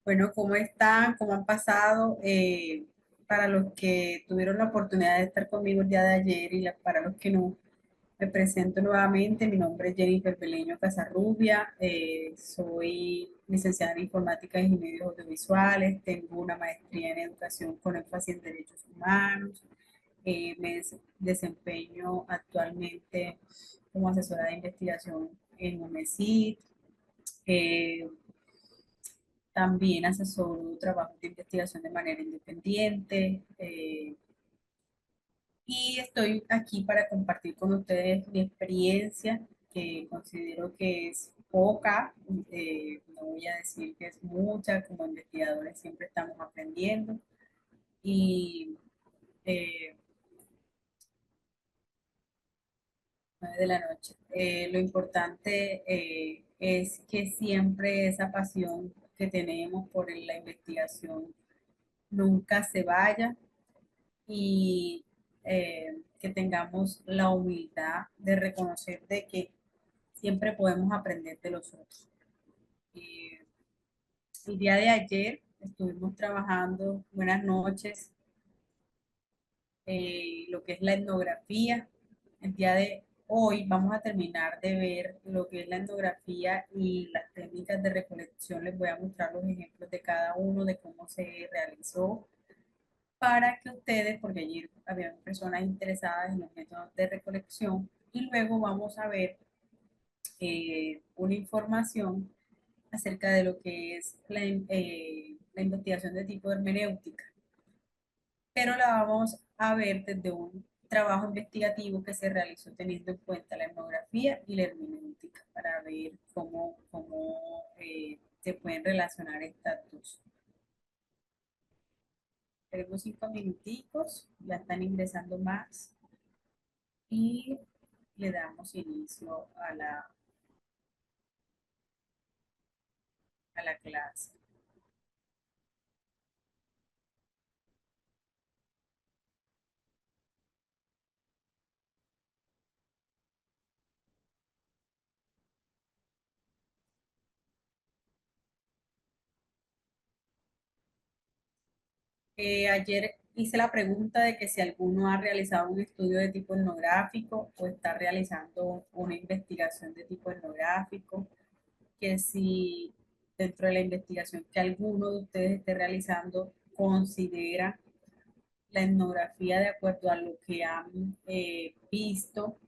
Bueno, ¿cómo están? ¿Cómo han pasado? Para los que tuvieron la oportunidad de estar conmigo el día de ayer y para los que no, me presento nuevamente. Mi nombre es Jennifer Beleño Casarrubia. Soy licenciada en Informática y Medios Audiovisuales. Tengo una maestría en Educación con énfasis en Derechos Humanos. Desempeño actualmente como asesora de investigación en UNESID. Eh, También asesoro trabajos de investigación de manera independiente, y estoy aquí para compartir con ustedes mi experiencia, que considero que es poca. No voy a decir que es mucha. Como investigadores siempre estamos aprendiendo y eh, 9 de la noche. Lo importante es que siempre esa pasión que tenemos por la investigación nunca se vaya, y que tengamos la humildad de reconocer de que siempre podemos aprender de los otros. Eh, el día de ayer estuvimos trabajando, buenas noches, lo que es la etnografía. El día de hoy vamos a terminar de ver lo que es la etnografía y las técnicas de recolección. Les voy a mostrar los ejemplos de cada uno, de cómo se realizó, para que ustedes, porque allí había personas interesadas en los métodos de recolección, y luego vamos a ver una información acerca de lo que es la investigación de tipo hermenéutica, pero la vamos a ver desde un trabajo investigativo que se realizó teniendo en cuenta la etnografía y la hermenéutica, para ver cómo se pueden relacionar estas dos. Tenemos 5 minuticos, ya están ingresando más, y le damos inicio a la clase. Ayer hice la pregunta de que si alguno ha realizado un estudio de tipo etnográfico o está realizando una investigación de tipo etnográfico, que si dentro de la investigación que alguno de ustedes esté realizando considera la etnografía de acuerdo a lo que han visto.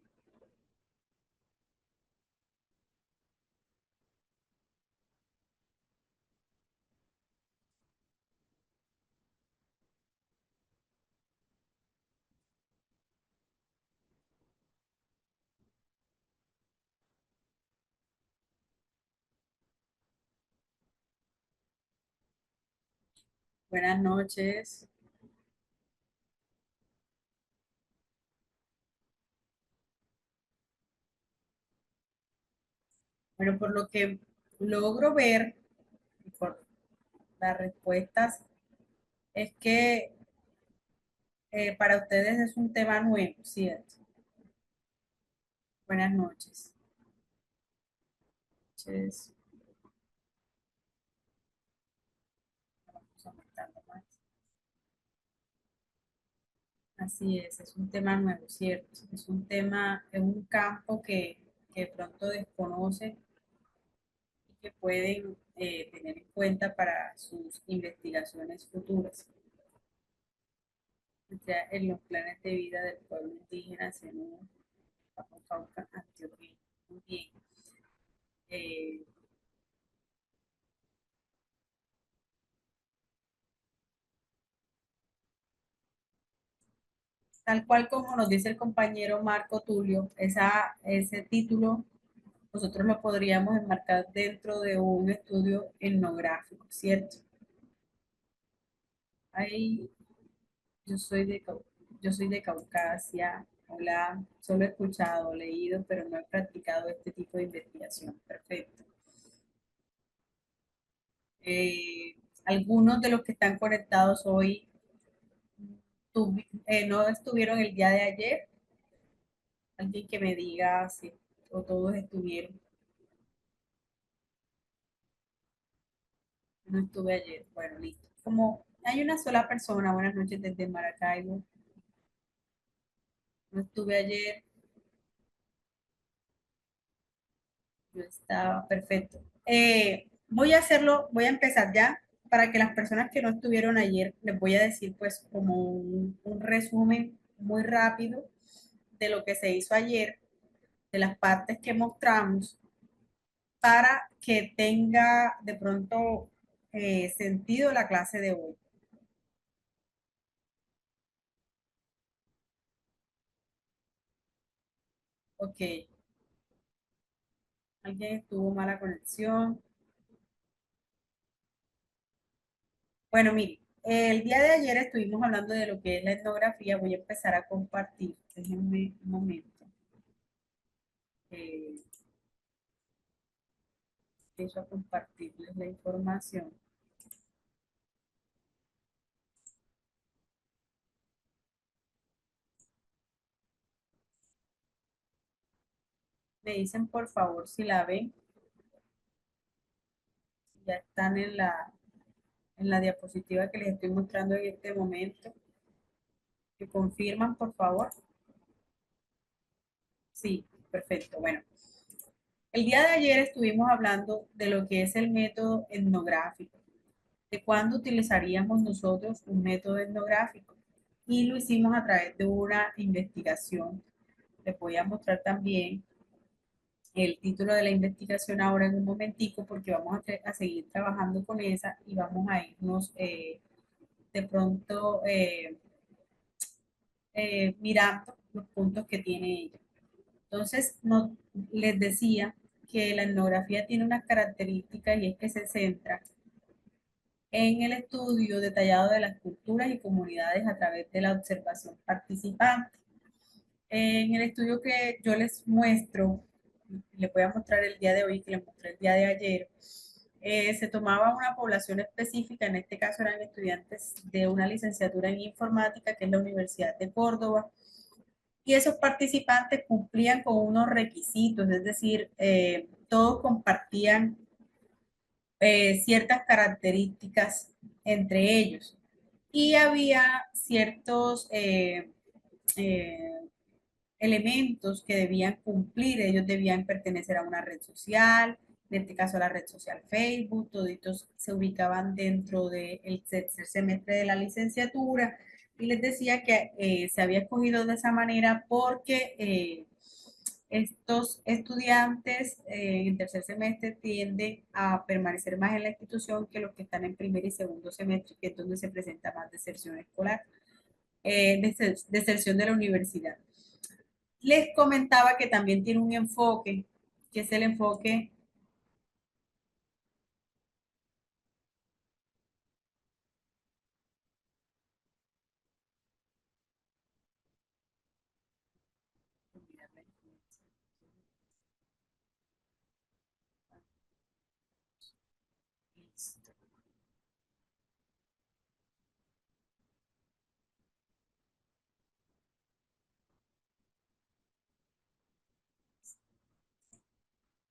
Buenas noches. Bueno, por lo que logro ver, por las respuestas, es que para ustedes es un tema nuevo, ¿cierto? Buenas noches. Entonces, vamos aumentando más. Así es un tema nuevo, ¿cierto? Es un tema, es un campo que de pronto desconocen y que pueden tener en cuenta para sus investigaciones futuras, ya en los planes de vida del pueblo indígena Zenú, Cauca, Antioquia. Muy bien. Eh, Tal cual como nos dice el compañero Marco Tulio, ese título nosotros lo podríamos enmarcar dentro de un estudio etnográfico, ¿cierto? Ahí yo soy yo soy de Caucasia. Hola, solo he escuchado, leído, pero no he practicado este tipo de investigación. Perfecto. Eh, Algunos de los que están conectados hoy no estuvieron el día de ayer. Alguien que me diga si o todos estuvieron. No estuve ayer. Bueno, listo. Como hay una sola persona, buenas noches desde Maracaibo. No estuve ayer, yo estaba perfecto. Voy a hacerlo, voy a empezar ya para que las personas que no estuvieron ayer les voy a decir pues como un resumen muy rápido de lo que se hizo ayer, de las partes que mostramos, para que tenga de pronto sentido la clase de hoy. Ok, alguien tuvo mala conexión. Bueno, mire, el día de ayer estuvimos hablando de lo que es la etnografía. Voy a empezar a compartir. Déjenme un momento. Eh, Empiezo a compartirles la información. Me dicen por favor si la ven. Ya están en la diapositiva que les estoy mostrando en este momento. ¿Que confirman, por favor? Sí, perfecto. Bueno, el día de ayer estuvimos hablando de lo que es el método etnográfico, de cuándo utilizaríamos nosotros un método etnográfico. Y lo hicimos a través de una investigación. Les voy a mostrar también el título de la investigación ahora en un momentico porque vamos a seguir trabajando con esa y vamos a irnos de pronto mirando los puntos que tiene ella. Entonces, no, les decía que la etnografía tiene una característica y es que se centra en el estudio detallado de las culturas y comunidades a través de la observación participante. En el estudio que yo les muestro, les voy a mostrar el día de hoy, que les mostré el día de ayer, se tomaba una población específica, en este caso eran estudiantes de una licenciatura en informática, que es la Universidad de Córdoba, y esos participantes cumplían con unos requisitos, es decir, todos compartían ciertas características entre ellos. Y había ciertos eh, elementos que debían cumplir. Ellos debían pertenecer a una red social, en este caso la red social Facebook, toditos se ubicaban dentro del tercer semestre de la licenciatura y les decía que se había escogido de esa manera porque estos estudiantes en tercer semestre tienden a permanecer más en la institución que los que están en primer y segundo semestre, que es donde se presenta más deserción escolar, deserción de la universidad. Les comentaba que también tiene un enfoque, que es el enfoque,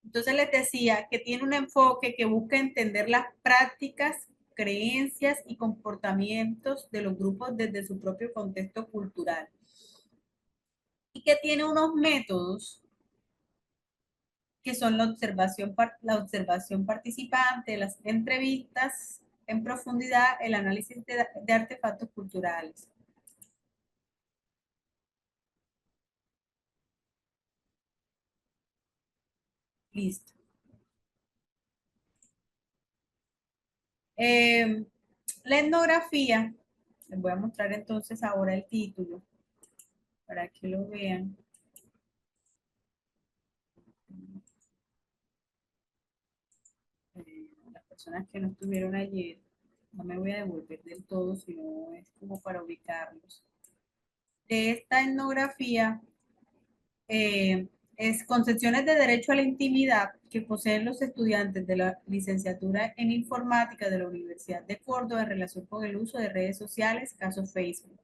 entonces les decía que tiene un enfoque que busca entender las prácticas, creencias y comportamientos de los grupos desde su propio contexto cultural y que tiene unos métodos que son la observación participante, las entrevistas en profundidad, el análisis de artefactos culturales. Listo. Eh, la etnografía, les voy a mostrar entonces ahora el título para que lo vean. Las personas que no estuvieron ayer, no me voy a devolver del todo, sino es como para ubicarlos. De esta etnografía es concepciones de derecho a la intimidad que poseen los estudiantes de la licenciatura en informática de la Universidad de Córdoba en relación con el uso de redes sociales, caso Facebook.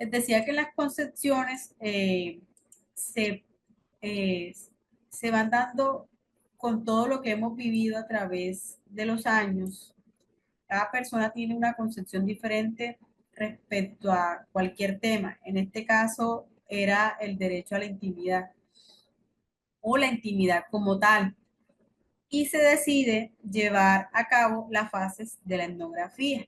Les decía que las concepciones se, eh, se van dando con todo lo que hemos vivido a través de los años, cada persona tiene una concepción diferente respecto a cualquier tema. En este caso era el derecho a la intimidad o la intimidad como tal. Y se decide llevar a cabo las fases de la etnografía.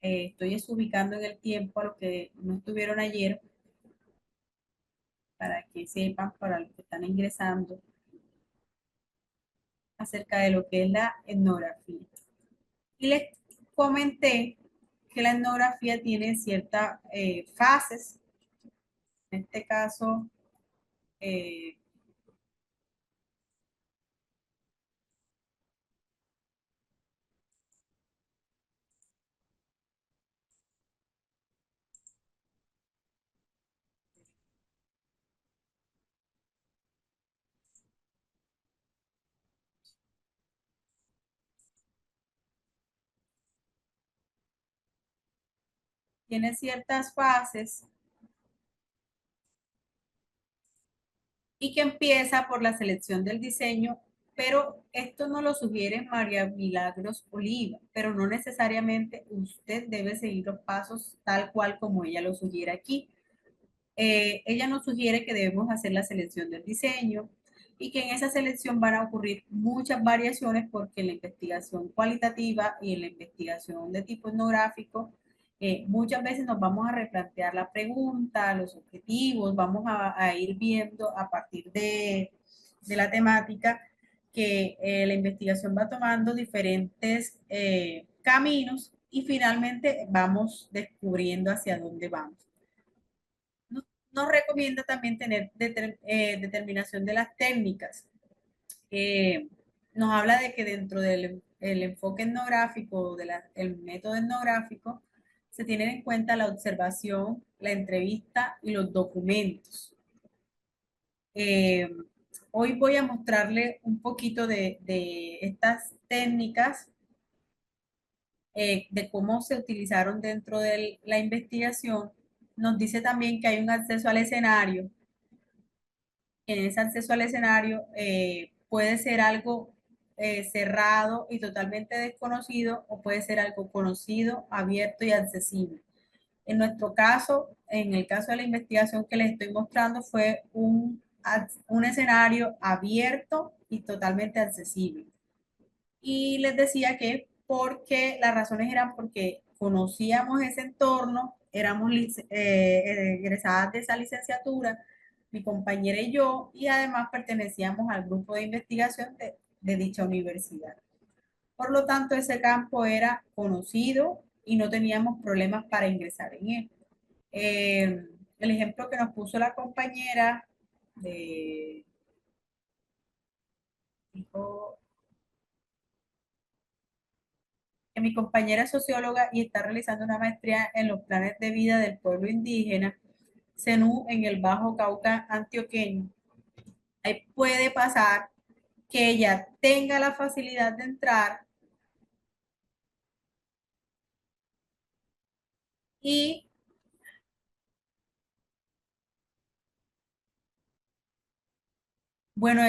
Estoy ubicando en el tiempo a los que no estuvieron ayer para que sepan, para los que están ingresando, acerca de lo que es la etnografía. Y les comenté que la etnografía tiene ciertas fases. En este caso, eh, tiene ciertas fases y que empieza por la selección del diseño, pero esto no lo sugiere María Milagros Oliva, pero no necesariamente usted debe seguir los pasos tal cual como ella lo sugiere aquí. Ella nos sugiere que debemos hacer la selección del diseño y que en esa selección van a ocurrir muchas variaciones porque en la investigación cualitativa y en la investigación de tipo etnográfico, muchas veces nos vamos a replantear la pregunta, los objetivos, vamos a ir viendo a partir de la temática que la investigación va tomando diferentes caminos y finalmente vamos descubriendo hacia dónde vamos. Nos recomienda también tener determinación de las técnicas. Nos habla de que dentro del el enfoque etnográfico, del método etnográfico, se tienen en cuenta la observación, la entrevista y los documentos. Eh, Hoy voy a mostrarle un poquito de estas técnicas, de cómo se utilizaron dentro de la investigación. Nos dice también que hay un acceso al escenario. En ese acceso al escenario puede ser algo cerrado y totalmente desconocido o puede ser algo conocido, abierto y accesible. En nuestro caso, en el caso de la investigación que les estoy mostrando, fue un escenario abierto y totalmente accesible. Y les decía que porque las razones eran porque conocíamos ese entorno, éramos egresadas de esa licenciatura, mi compañera y yo, y además pertenecíamos al grupo de investigación de dicha universidad. Por lo tanto, ese campo era conocido y no teníamos problemas para ingresar en él. El ejemplo que nos puso la compañera de, dijo, que mi compañera es socióloga y está realizando una maestría en los planes de vida del pueblo indígena Zenú en el Bajo Cauca antioqueño. Ahí puede pasar que ella tenga la facilidad de entrar y, bueno,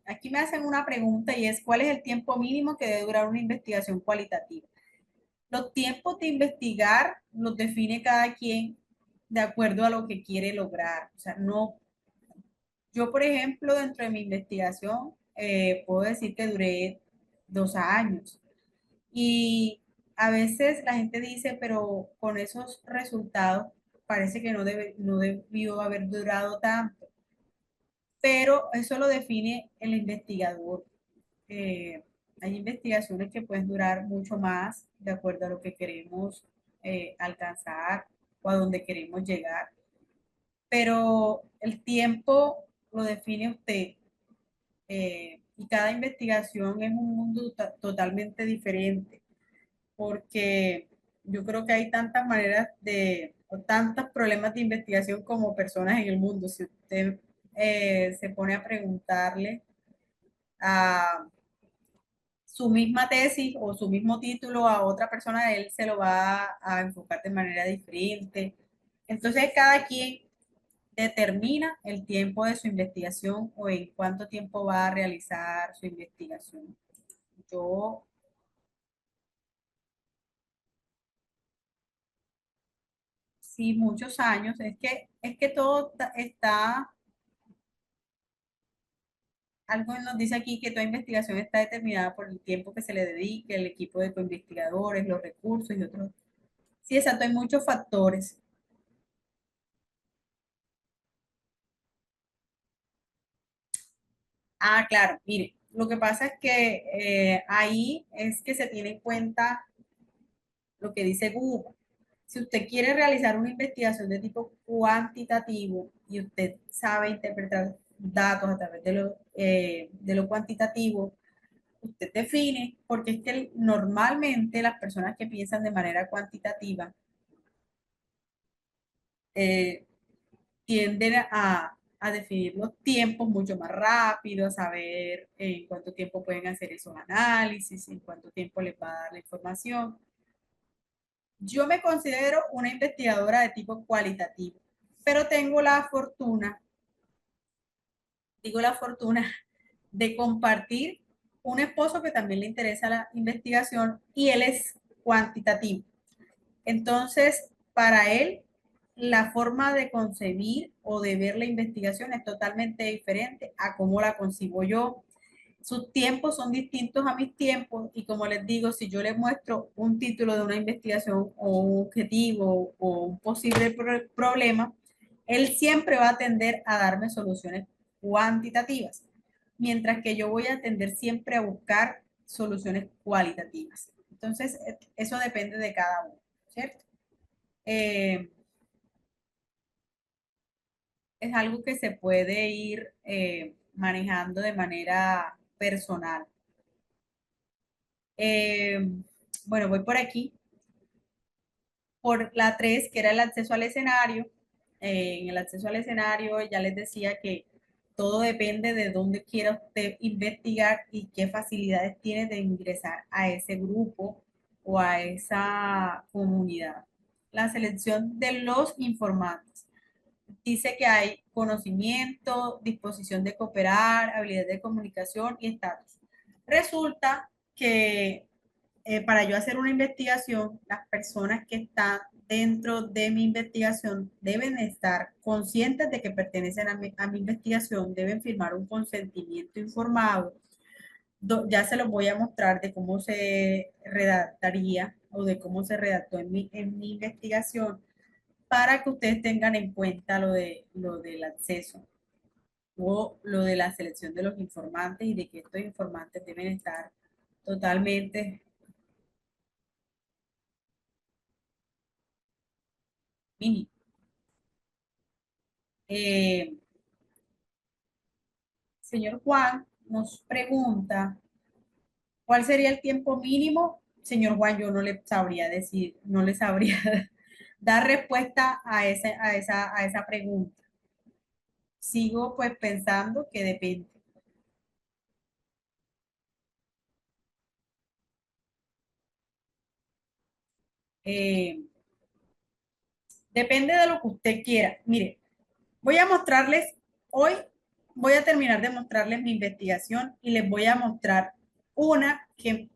aquí me hacen una pregunta y es, ¿cuál es el tiempo mínimo que debe durar una investigación cualitativa? Los tiempos de investigar los define cada quien de acuerdo a lo que quiere lograr. O sea, no, yo, por ejemplo, dentro de mi investigación, puedo decir que duré 2 años. Y a veces la gente dice, pero con esos resultados parece que no debió haber durado tanto. Pero eso lo define el investigador. Eh, Hay investigaciones que pueden durar mucho más de acuerdo a lo que queremos alcanzar o a donde queremos llegar. Pero el tiempo lo define usted, y cada investigación es un mundo totalmente diferente, porque yo creo que hay tantas maneras o tantos problemas de investigación como personas en el mundo. Si usted se pone a preguntarle a su misma tesis o su mismo título a otra persona, él se lo va a enfocar de manera diferente. Entonces, cada quien determina el tiempo de su investigación o en cuánto tiempo va a realizar su investigación. Yo, sí, muchos años, es que todo está, algo nos dice aquí que toda investigación está determinada por el tiempo que se le dedique, el equipo de coinvestigadores, los recursos y otros. Sí, exacto, hay muchos factores. Ah, claro, mire, lo que pasa es que ahí es que se tiene en cuenta lo que dice Google. Si usted quiere realizar una investigación de tipo cuantitativo y usted sabe interpretar datos a través de lo cuantitativo, usted define, porque es que normalmente las personas que piensan de manera cuantitativa eh, tienden a definir los tiempos mucho más rápido, a saber en cuánto tiempo pueden hacer esos análisis, en cuánto tiempo les va a dar la información. Yo me considero una investigadora de tipo cualitativo, pero tengo la fortuna, digo la fortuna, de compartir un esposo que también le interesa la investigación y él es cuantitativo. Entonces, para él, la forma de concebir o de ver la investigación es totalmente diferente a cómo la concibo yo. Sus tiempos son distintos a mis tiempos y como les digo, si yo les muestro un título de una investigación o un objetivo o un posible problema, él siempre va a tender a darme soluciones cuantitativas, mientras que yo voy a tender siempre a buscar soluciones cualitativas. Entonces, eso depende de cada uno, ¿cierto? Eh, es algo que se puede ir manejando de manera personal. Eh, bueno, voy por aquí, por la 3 que era el acceso al escenario. En el acceso al escenario ya les decía que todo depende de dónde quiera usted investigar y qué facilidades tiene de ingresar a ese grupo o a esa comunidad. La selección de los informantes. Dice que hay conocimiento, disposición de cooperar, habilidad de comunicación y estatus. Resulta que para yo hacer una investigación, las personas que están dentro de mi investigación deben estar conscientes de que pertenecen a mi investigación, deben firmar un consentimiento informado. Ya se los voy a mostrar de cómo se redactaría o de cómo se redactó en mi investigación para que ustedes tengan en cuenta lo del acceso o lo de la selección de los informantes y de que estos informantes deben estar totalmente mini. Eh, Señor Juan nos pregunta, ¿cuál sería el tiempo mínimo? Señor Juan, yo no le sabría decir, no le sabría dar respuesta a esa pregunta. Sigo pues pensando que depende. Eh, Depende de lo que usted quiera. Mire, voy a mostrarles, hoy voy a terminar de mostrarles mi investigación y les voy a mostrar una que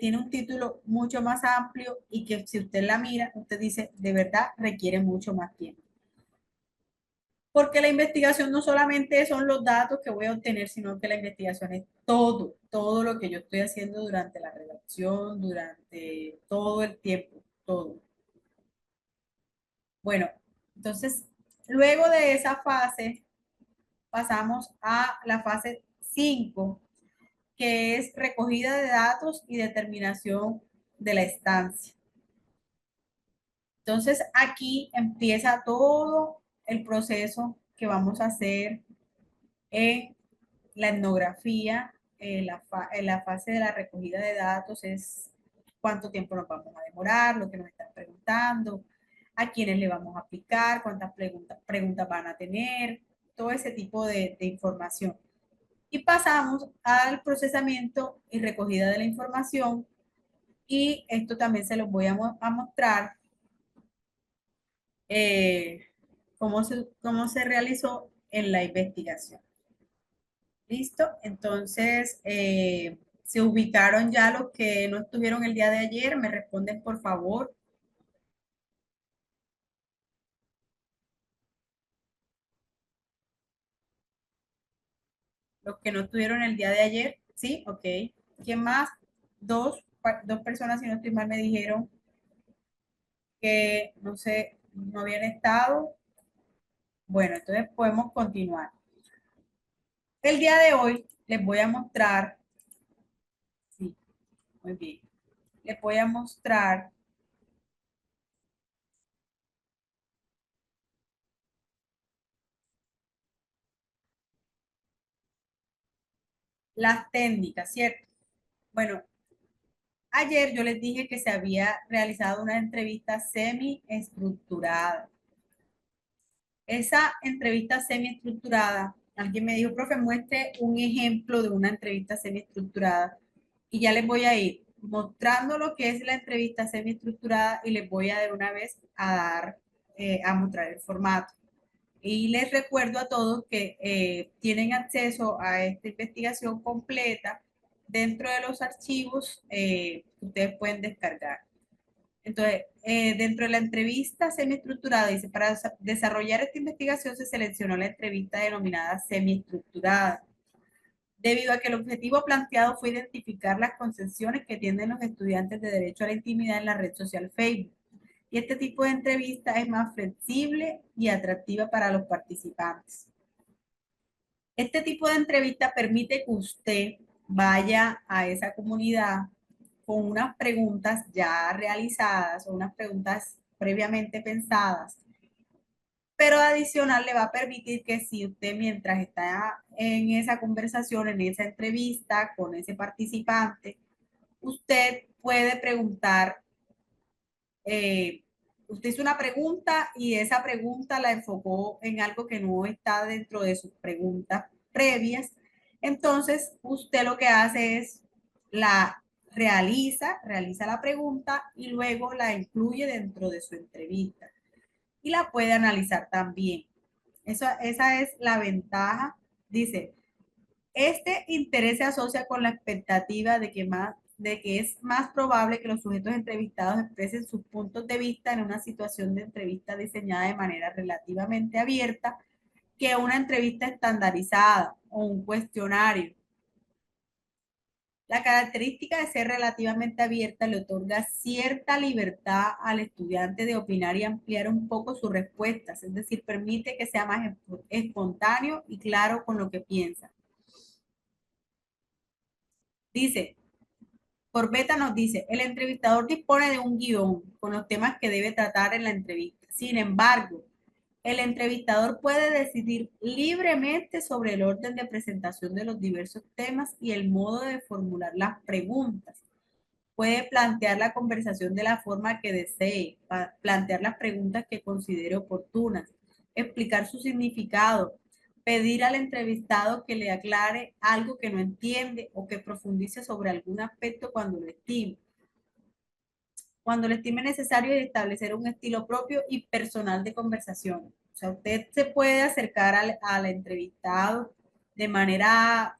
tiene un título mucho más amplio y que si usted la mira, usted dice, de verdad requiere mucho más tiempo. Porque la investigación no solamente son los datos que voy a obtener, sino que la investigación es todo, todo lo que yo estoy haciendo durante la redacción, durante todo el tiempo, todo. Bueno, entonces, luego de esa fase, pasamos a la fase 5, que es recogida de datos y determinación de la estancia. Entonces, aquí empieza todo el proceso que vamos a hacer en la etnografía. En la fase de la recogida de datos es cuánto tiempo nos vamos a demorar, lo que nos están preguntando, a quiénes le vamos a aplicar, cuántas preguntas van a tener, todo ese tipo de información. Y pasamos al procesamiento y recogida de la información. Y esto también se los voy a mostrar. Eh, cómo se realizó en la investigación. ¿Listo? Entonces, se ubicaron ya los que no estuvieron el día de ayer. Me responden, por favor. Los que no estuvieron el día de ayer. ¿Sí? Ok. ¿Quién más? Dos personas, si no estoy mal, me dijeron que no sé, no habían estado. Bueno, entonces podemos continuar. El día de hoy les voy a mostrar, sí, muy bien, les voy a mostrar las técnicas, ¿cierto? Bueno, ayer yo les dije que se había realizado una entrevista semi-estructurada. Esa entrevista semi-estructurada, alguien me dijo, profe, muestre un ejemplo de una entrevista semi-estructurada y ya les voy a ir mostrando lo que es la entrevista semi-estructurada y les voy a de una vez a dar, a mostrar el formato. Y les recuerdo a todos que tienen acceso a esta investigación completa dentro de los archivos que ustedes pueden descargar. Entonces, dentro de la entrevista semiestructurada, dice, para desarrollar esta investigación se seleccionó la entrevista denominada semiestructurada, debido a que el objetivo planteado fue identificar las concesiones que tienen los estudiantes de derecho a la intimidad en la red social Facebook. Y este tipo de entrevista es más flexible y atractiva para los participantes. Este tipo de entrevista permite que usted vaya a esa comunidad con unas preguntas ya realizadas o unas preguntas previamente pensadas, pero adicional le va a permitir que si usted mientras está en esa conversación, en esa entrevista con ese participante, usted puede preguntar, eh, usted hizo una pregunta y esa pregunta la enfocó en algo que no está dentro de sus preguntas previas. Entonces, usted lo que hace es la realiza la pregunta y luego la incluye dentro de su entrevista y la puede analizar también. Esa es la ventaja. Dice, este interés se asocia con la expectativa de que es más probable que los sujetos entrevistados expresen sus puntos de vista en una situación de entrevista diseñada de manera relativamente abierta que una entrevista estandarizada o un cuestionario. La característica de ser relativamente abierta le otorga cierta libertad al estudiante de opinar y ampliar un poco sus respuestas, es decir, permite que sea más espontáneo y claro con lo que piensa. Dice, Corbeta nos dice, el entrevistador dispone de un guión con los temas que debe tratar en la entrevista. Sin embargo, el entrevistador puede decidir libremente sobre el orden de presentación de los diversos temas y el modo de formular las preguntas. Puede plantear la conversación de la forma que desee, plantear las preguntas que considere oportunas, explicar su significado, pedir al entrevistado que le aclare algo que no entiende o que profundice sobre algún aspecto cuando lo estime necesario y establecer un estilo propio y personal de conversación. O sea, usted se puede acercar al entrevistado de manera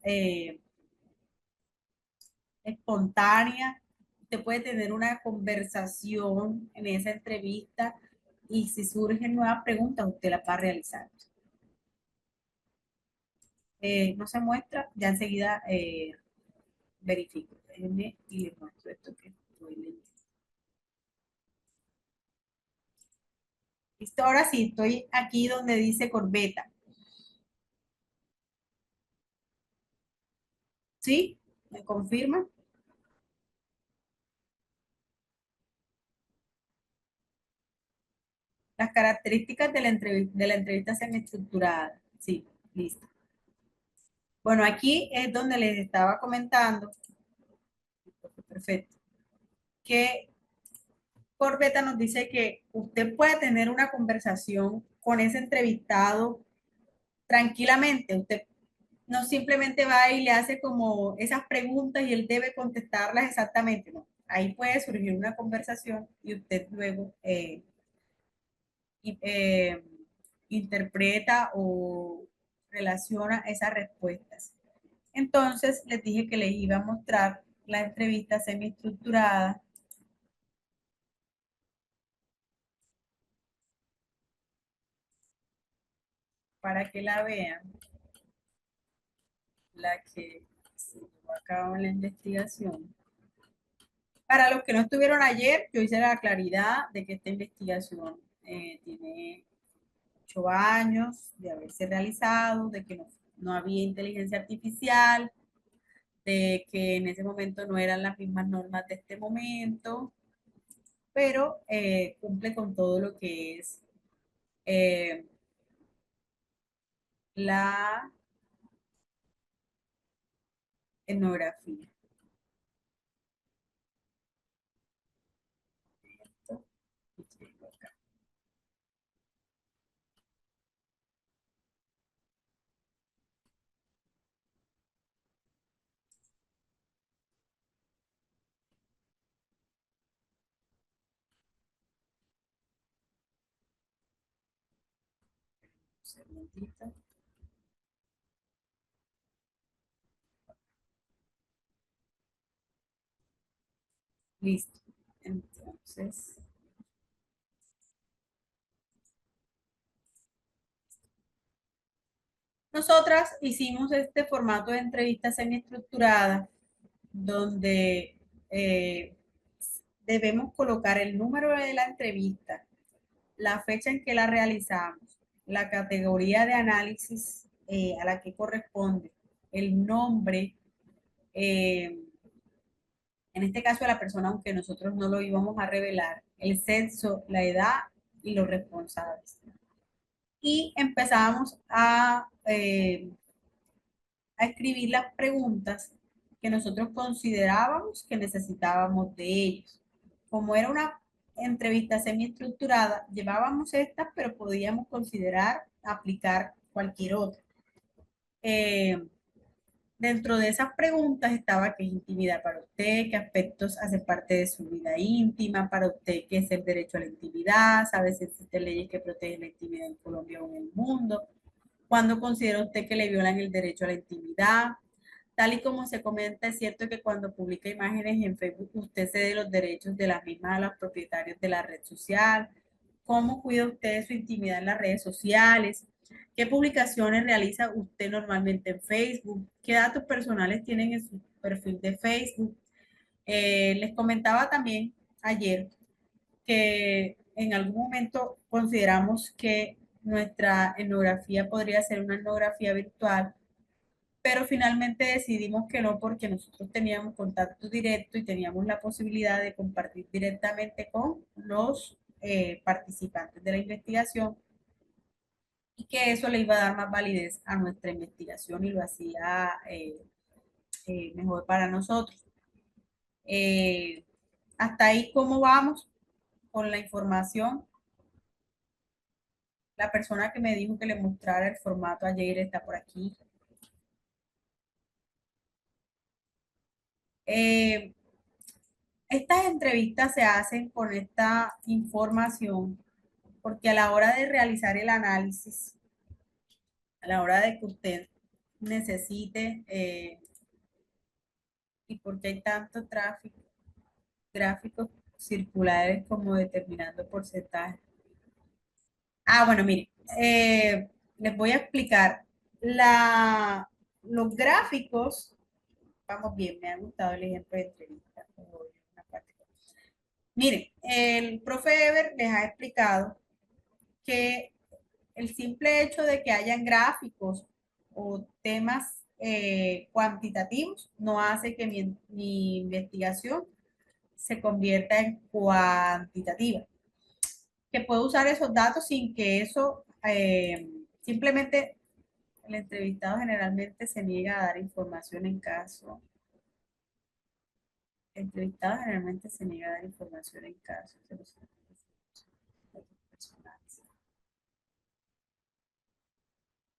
espontánea, usted puede tener una conversación en esa entrevista y si surgen nuevas preguntas, usted las va a realizar. No se muestra, ya enseguida verifico. Déjenme y les muestro esto que estoy leyendo. Listo, ahora sí, estoy aquí donde dice corbeta. ¿Sí? ¿Me confirma? Las características de la entrevista semiestructurada. Sí, listo. Bueno, aquí es donde les estaba comentando, perfecto, que Corbeta nos dice que usted puede tener una conversación con ese entrevistado tranquilamente. Usted no simplemente va y le hace como esas preguntas y él debe contestarlas exactamente, no. Ahí puede surgir una conversación y usted luego interpreta o relaciona esas respuestas. Entonces les dije que les iba a mostrar la entrevista semiestructurada para que la vean, la que se llevó a cabo en la investigación. Para los que no estuvieron ayer, yo hice la claridad de que esta investigación tiene 8 años de haberse realizado, de que no había inteligencia artificial, de que en ese momento no eran las mismas normas de este momento, pero cumple con todo lo que es eh, la etnografía. Un segundito. Listo. Entonces, nosotras hicimos este formato de entrevista semiestructurada donde eh, debemos colocar el número de la entrevista, la fecha en que la realizamos, la categoría de análisis a la que corresponde, el nombre, eh, en este caso de la persona, aunque nosotros no lo íbamos a revelar, el sexo, la edad y los responsables. Y empezamos a escribir las preguntas que nosotros considerábamos que necesitábamos de ellos. Como era una entrevista semiestructurada, llevábamos estas, pero podíamos considerar aplicar cualquier otra. Eh, Dentro de esas preguntas estaba qué es intimidad para usted, qué aspectos hacen parte de su vida íntima, para usted qué es el derecho a la intimidad, sabe si existen leyes que protegen la intimidad en Colombia o en el mundo, cuándo considera usted que le violan el derecho a la intimidad. Tal y como se comenta, es cierto que cuando publica imágenes en Facebook, usted cede los derechos de las mismas a los propietarios de la red social. ¿Cómo cuida usted de su intimidad en las redes sociales? ¿Qué publicaciones realiza usted normalmente en Facebook? ¿Qué datos personales tienen en su perfil de Facebook? Les comentaba también ayer que en algún momento consideramos que nuestra etnografía podría ser una etnografía virtual, pero finalmente decidimos que no porque nosotros teníamos contacto directo y teníamos la posibilidad de compartir directamente con los participantes de la investigación y que eso le iba a dar más validez a nuestra investigación y lo hacía mejor para nosotros. Eh, Hasta ahí, ¿cómo vamos con la información? La persona que me dijo que le mostrara el formato ayer está por aquí. Eh, Estas entrevistas se hacen con esta información porque a la hora de realizar el análisis, a la hora de que usted necesite, y porque hay tanto tráfico, gráficos circulares como determinando porcentaje. Bueno, mire, les voy a explicar. Los gráficos, vamos bien, me ha gustado el ejemplo de entrevista. Miren, el profe Ever les ha explicado que el simple hecho de que hayan gráficos o temas cuantitativos no hace que mi investigación se convierta en cuantitativa. Que puedo usar esos datos sin que eso simplemente el entrevistado generalmente se niega a dar información en caso. El entrevistado generalmente se niega a dar información en caso de los personales.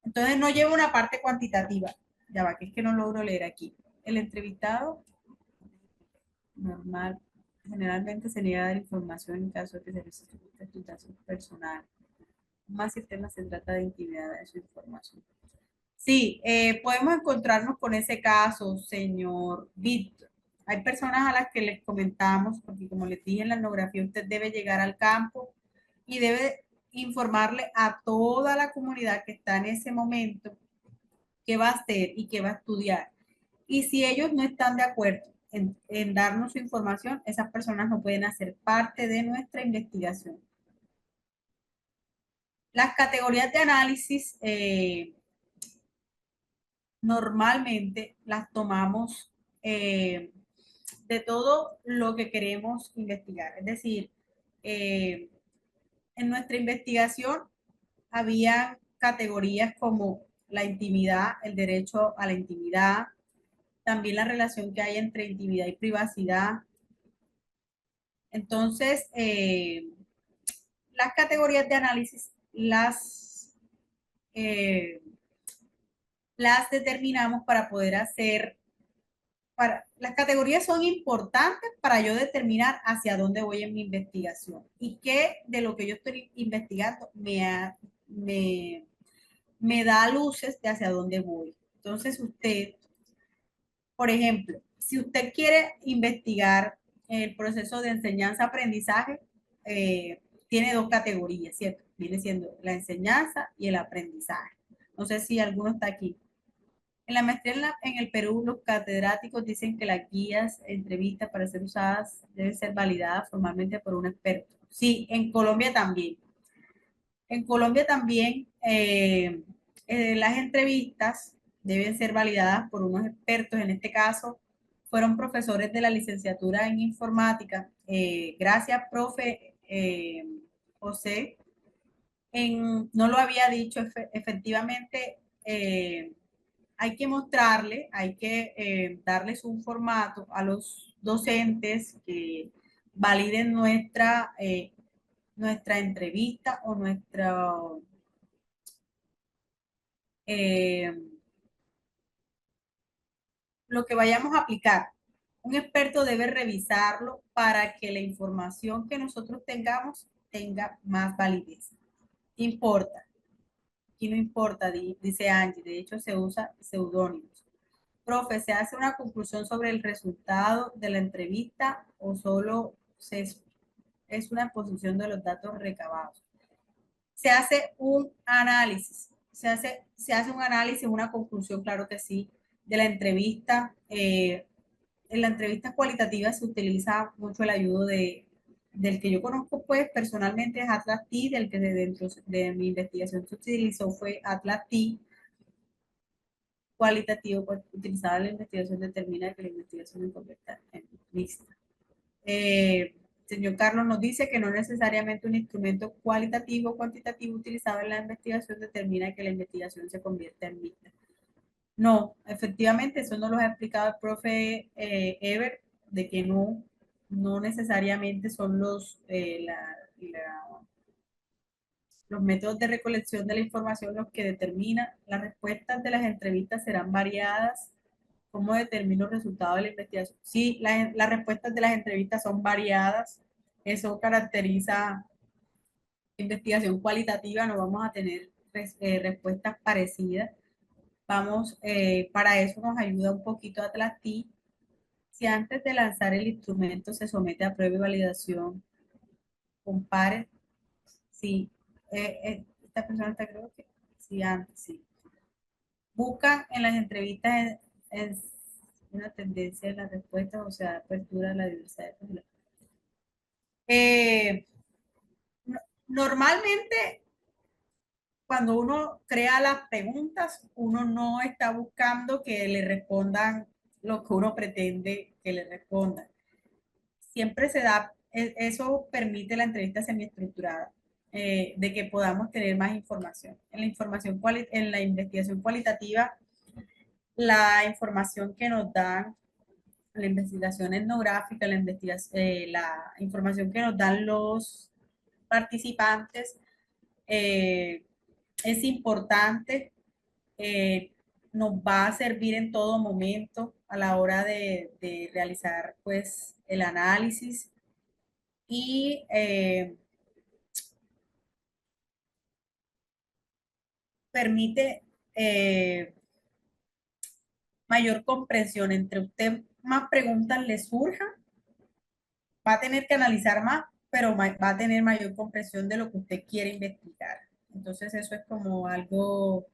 Entonces no lleva una parte cuantitativa. Ya va, que es que no logro leer aquí. El entrevistado normal generalmente se niega a dar información en caso de que se necesite tus datos personales. más si el tema se trata de intimidad de su información. Sí, podemos encontrarnos con ese caso, señor Víctor. Hay personas a las que les comentamos, porque como les dije en la etnografía, usted debe llegar al campo y debe informarle a toda la comunidad que está en ese momento qué va a hacer y qué va a estudiar. Y si ellos no están de acuerdo en darnos su información, esas personas no pueden hacer parte de nuestra investigación. Las categorías de análisis normalmente las tomamos de todo lo que queremos investigar. Es decir, eh, en nuestra investigación había categorías como la intimidad, el derecho a la intimidad, también la relación que hay entre intimidad y privacidad. Entonces, las categorías de análisis eh, las determinamos para poder hacer, las categorías son importantes para yo determinar hacia dónde voy en mi investigación y qué de lo que yo estoy investigando me, me da luces de hacia dónde voy. Entonces, usted, por ejemplo, si usted quiere investigar el proceso de enseñanza-aprendizaje, tiene dos categorías, ¿cierto? Viene siendo la enseñanza y el aprendizaje. No sé si alguno está aquí. En la maestría en el Perú, los catedráticos dicen que las guías, entrevistas para ser usadas deben ser validadas formalmente por un experto. Sí, en Colombia también. En Colombia también las entrevistas deben ser validadas por unos expertos. En este caso, fueron profesores de la licenciatura en informática. Gracias, profe José. No lo había dicho, efectivamente, hay que mostrarle, hay que darles un formato a los docentes que validen nuestra entrevista o eh, lo que vayamos a aplicar. Un experto debe revisarlo para que la información que nosotros tengamos tenga más validez. Importa, aquí no importa, dice Angie, de hecho se usa seudónimos. Profe, ¿se hace una conclusión sobre el resultado de la entrevista o solo es una exposición de los datos recabados? Se hace un análisis, se hace un análisis, una conclusión, claro que sí, de la entrevista. En la entrevista cualitativa se utiliza mucho el ayudo del que yo conozco, pues personalmente es Atlas T, del que dentro de mi investigación se utilizó fue Atlas T cualitativo, pues, utilizada en la investigación determina que la investigación es completa en lista. Señor Carlos nos dice que no necesariamente un instrumento cualitativo o cuantitativo utilizado en la investigación determina que la investigación se convierta en lista. No, efectivamente, eso nos lo ha explicado el profe Ever, de que no necesariamente son los métodos de recolección de la información los que determinan. Las respuestas de las entrevistas serán variadas. ¿Cómo determino el resultado de la investigación? Sí, las respuestas de las entrevistas son variadas. Eso caracteriza investigación cualitativa. No vamos a tener respuestas parecidas. Para eso nos ayuda un poquito Atlas T. Si antes de lanzar el instrumento se somete a prueba y validación, compare. Sí, esta persona está, creo que sí, antes, sí. Buscan en las entrevistas una tendencia en las respuestas, o sea, apertura a la diversidad de eh, Normalmente, cuando uno crea las preguntas, uno no está buscando que le respondan lo que uno pretende que le respondan. Siempre se da, eso permite la entrevista semiestructurada, de que podamos tener más información. En la investigación cualitativa, la información que nos dan, la investigación etnográfica, la información que nos dan los participantes, eh, es importante, eh, nos va a servir en todo momento a la hora de realizar pues el análisis y permite mayor comprensión. Entre usted más preguntas le surjan, va a tener que analizar más, pero va a tener mayor comprensión de lo que usted quiere investigar. Entonces eso es como algo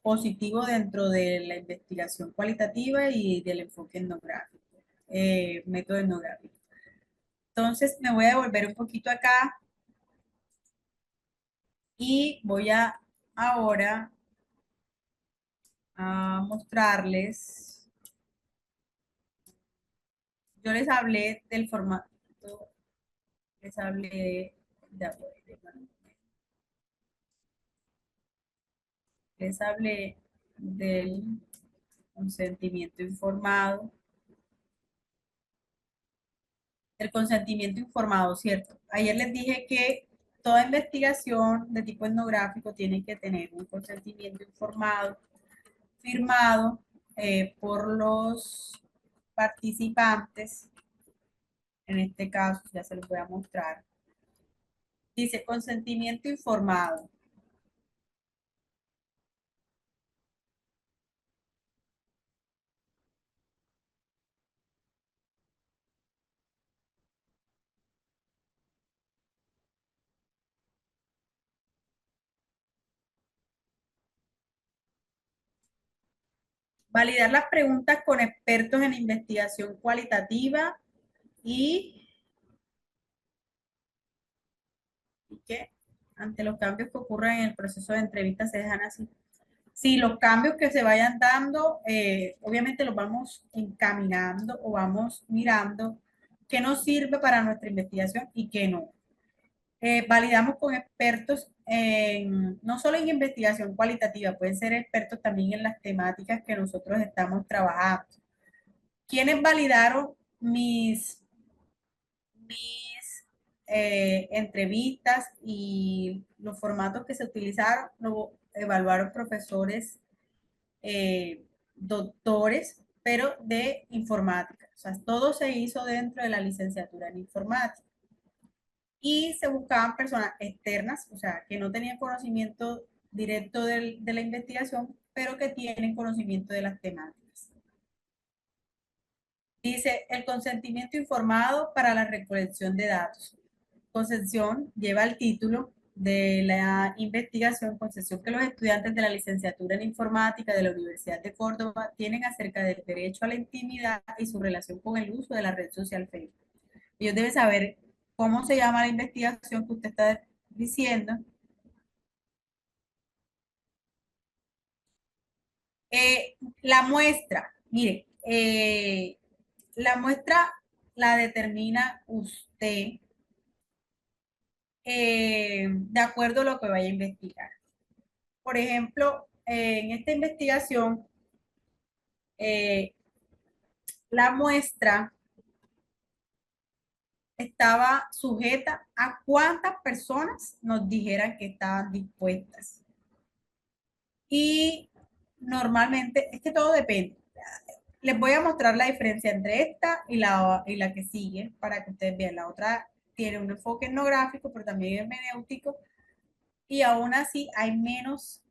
positivo dentro de la investigación cualitativa y del enfoque etnográfico, método etnográfico. Entonces me voy a devolver un poquito acá y voy a ahora a mostrarles, yo les hablé del formato, les hablé de, les hablé del consentimiento informado, el consentimiento informado, ¿cierto? Ayer les dije que toda investigación de tipo etnográfico tiene que tener un consentimiento informado, firmado por los participantes. En este caso, ya se los voy a mostrar. Dice consentimiento informado. Validar las preguntas con expertos en investigación cualitativa y que ante los cambios que ocurran en el proceso de entrevista se dejan así. Sí, los cambios que se vayan dando, obviamente los vamos encaminando o vamos mirando qué nos sirve para nuestra investigación y qué no. Validamos con expertos no solo en investigación cualitativa, pueden ser expertos también en las temáticas que nosotros estamos trabajando. ¿Quiénes validaron mis entrevistas y los formatos que se utilizaron? Lo evaluaron profesores, doctores, pero de informática. O sea, todo se hizo dentro de la licenciatura en informática. Y se buscaban personas externas, o sea, que no tenían conocimiento directo de la investigación, pero que tienen conocimiento de las temáticas. Dice, el consentimiento informado para la recolección de datos. Concesión lleva el título de la investigación, concesión que los estudiantes de la licenciatura en informática de la Universidad de Córdoba tienen acerca del derecho a la intimidad y su relación con el uso de la red social Facebook. Ellos deben saber cómo se llama la investigación que usted está diciendo. La muestra, mire, la muestra la determina usted de acuerdo a lo que vaya a investigar. Por ejemplo, en esta investigación, eh, la muestra estaba sujeta a cuántas personas nos dijeran que estaban dispuestas. Y normalmente, es que todo depende. Les voy a mostrar la diferencia entre esta y la que sigue para que ustedes vean. La otra tiene un enfoque etnográfico, pero también es hermenéutico, y aún así hay menos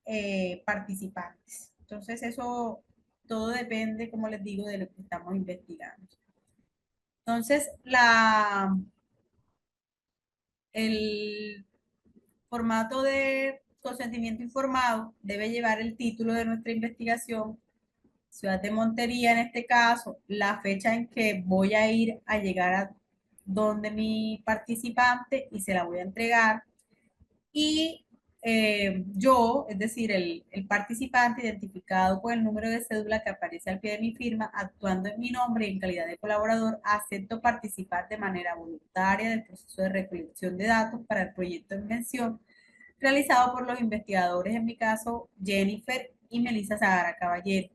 participantes. Entonces eso todo depende, como les digo, de lo que estamos investigando. Entonces, el formato de consentimiento informado debe llevar el título de nuestra investigación, ciudad de Montería en este caso, la fecha en que voy a ir a llegar a donde mi participante y se la voy a entregar. Y yo, es decir, el participante identificado con el número de cédula que aparece al pie de mi firma, actuando en mi nombre y en calidad de colaborador, acepto participar de manera voluntaria del proceso de recolección de datos para el proyecto en mención realizado por los investigadores, en mi caso, Jennifer y Melissa Zagara Caballero.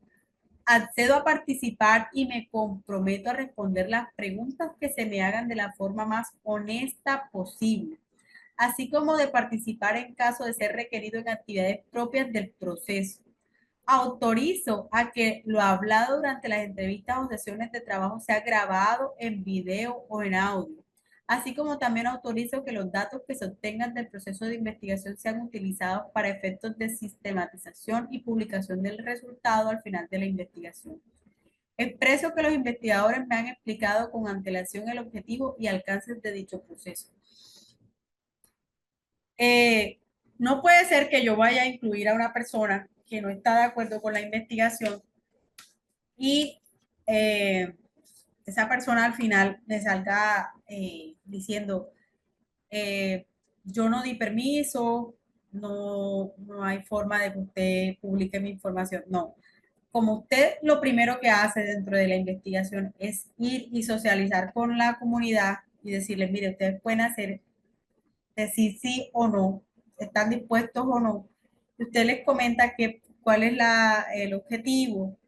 Accedo a participar y me comprometo a responder las preguntas que se me hagan de la forma más honesta posible, así como de participar en caso de ser requerido en actividades propias del proceso. Autorizo a que lo hablado durante las entrevistas o sesiones de trabajo sea grabado en video o en audio, así como también autorizo que los datos que se obtengan del proceso de investigación sean utilizados para efectos de sistematización y publicación del resultado al final de la investigación. Expreso que los investigadores me han explicado con antelación el objetivo y alcances de dicho proceso. Eh, no puede ser que yo vaya a incluir a una persona que no está de acuerdo con la investigación y esa persona al final le salga diciendo, eh, yo no di permiso, no hay forma de que usted publique mi información. No, como usted lo primero que hace dentro de la investigación es ir y socializar con la comunidad y decirles, mire, ustedes pueden hacer, decir sí o no, están dispuestos o no. Y usted les comenta que, cuál es el objetivo.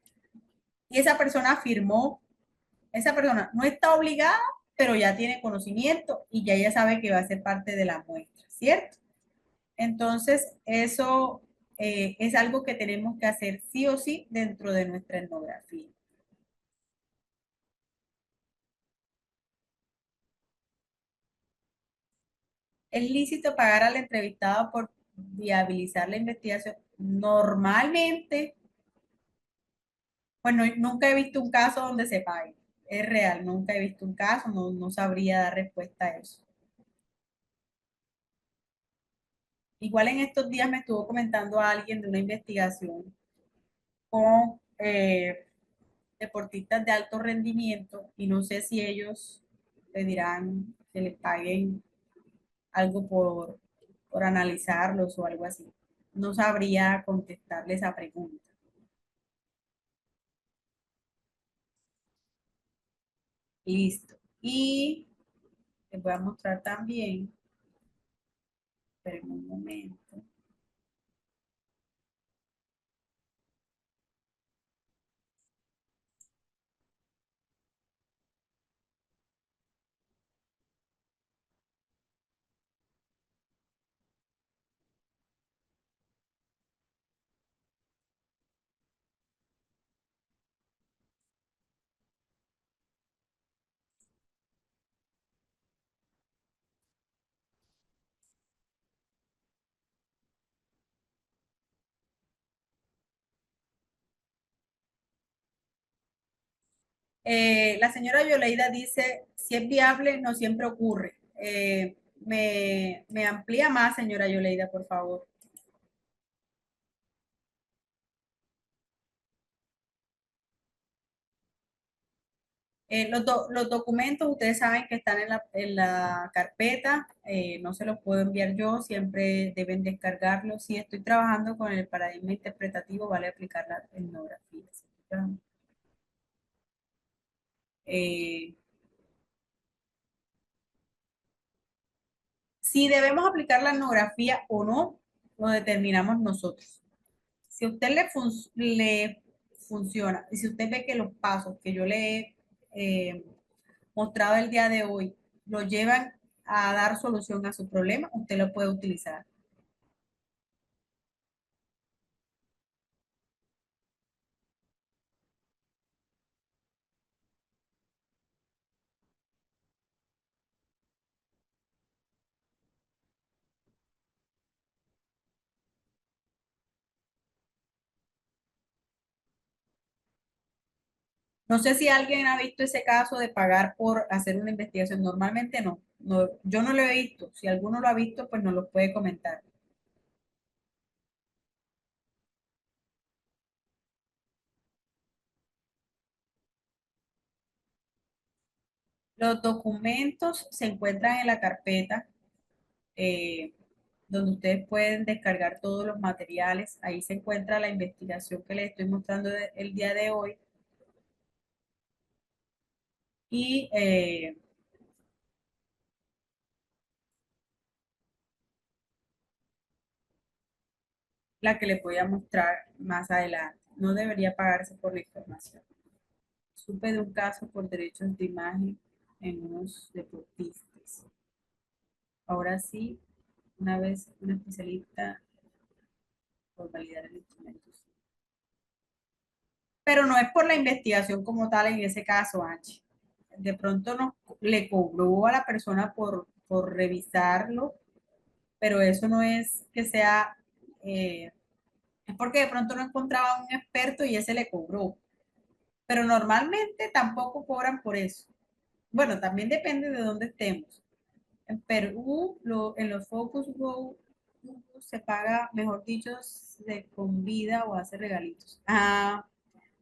Y esa persona afirmó, esa persona no está obligada, pero ya tiene conocimiento y ya ella sabe que va a ser parte de la muestra, ¿cierto? Entonces, eso es algo que tenemos que hacer sí o sí dentro de nuestra etnografía. ¿Es lícito pagar al entrevistado por viabilizar la investigación? Normalmente, bueno, nunca he visto un caso donde se pague. Es real, nunca he visto un caso, no sabría dar respuesta a eso. Igual en estos días me estuvo comentando a alguien de una investigación con deportistas de alto rendimiento y no sé si ellos le dirán que les paguen algo por analizarlos o algo así. No sabría contestarle esa pregunta. Listo. Y les voy a mostrar también, esperen un momento. La señora Yoleida dice, si es viable, no siempre ocurre. Me amplía más, señora Yoleida, por favor. Los documentos, ustedes saben que están en la carpeta, no se los puedo enviar yo, siempre deben descargarlos. Si estoy trabajando con el paradigma interpretativo, vale aplicar la etnografía. Eh, si debemos aplicar la etnografía o no, lo determinamos nosotros. Si a usted le funciona y si usted ve que los pasos que yo le he mostrado el día de hoy lo llevan a dar solución a su problema, usted lo puede utilizar. No sé si alguien ha visto ese caso de pagar por hacer una investigación. Normalmente no. Yo no lo he visto. Si alguno lo ha visto, pues nos lo puede comentar. Los documentos se encuentran en la carpeta eh, donde ustedes pueden descargar todos los materiales. Ahí se encuentra la investigación que les estoy mostrando el día de hoy y la que les voy a mostrar más adelante. No debería pagarse por la información. Supe de un caso por derechos de imagen en unos deportistas. Ahora sí, una vez un especialista por validar el instrumento. Pero no es por la investigación como tal en ese caso, Anchi. de pronto le cobró a la persona por revisarlo, pero eso no es que sea, es porque de pronto no encontraba un experto y ese le cobró. Pero normalmente tampoco cobran por eso. Bueno, también depende de dónde estemos. En Perú, en los Focus Go, se paga, mejor dicho, se convida o hace regalitos. Ah,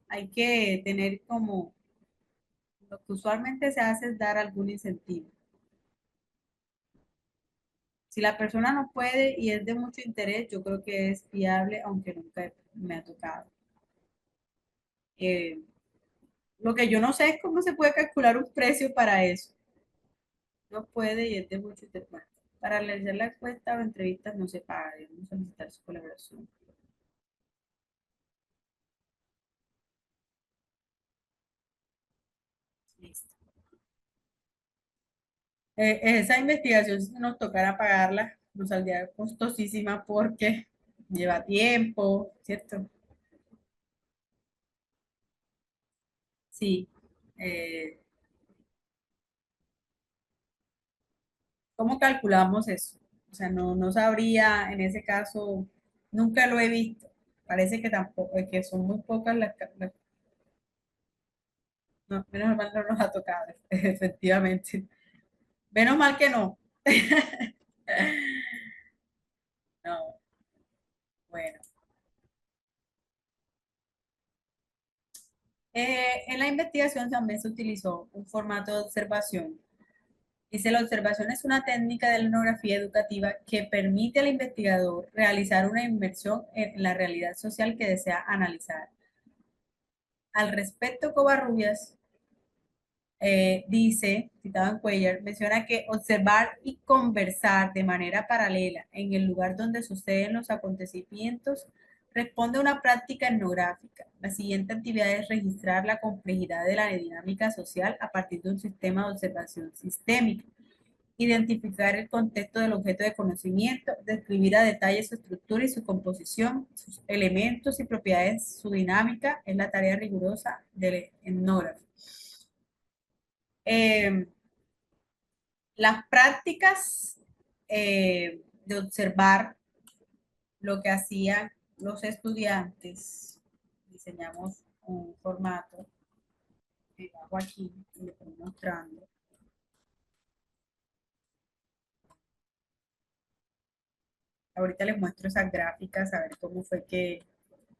hay que tener como, lo que usualmente se hace es dar algún incentivo. Si la persona no puede y es de mucho interés, yo creo que es viable, aunque nunca me ha tocado. Eh, lo que yo no sé es cómo se puede calcular un precio para eso. No puede y es de mucho interés. Bueno, para realizar la encuesta o entrevistas no se paga, debemos solicitar su colaboración. Listo. Esa investigación, si nos tocara pagarla, nos saldría costosísima porque lleva tiempo, ¿cierto? Sí. Eh, ¿Cómo calculamos eso? O sea, no sabría, en ese caso, nunca lo he visto. Parece que tampoco, que son muy pocas no, menos mal no nos ha tocado, efectivamente. Menos mal que no. No, bueno. En la investigación también se utilizó un formato de observación. Dice, la observación es una técnica de la etnografía educativa que permite al investigador realizar una inmersión en la realidad social que desea analizar. Al respecto, Covarrubias dice, citado en Cuellar, menciona que observar y conversar de manera paralela en el lugar donde suceden los acontecimientos responde a una práctica etnográfica. La siguiente actividad es registrar la complejidad de la dinámica social a partir de un sistema de observación sistémica, identificar el contexto del objeto de conocimiento, describir a detalle su estructura y su composición, sus elementos y propiedades, su dinámica, es la tarea rigurosa del etnógrafo. Eh, las prácticas de observar lo que hacían los estudiantes, diseñamos un formato que hago aquí y le estoy mostrando. Ahorita les muestro esas gráficas, a ver cómo fue que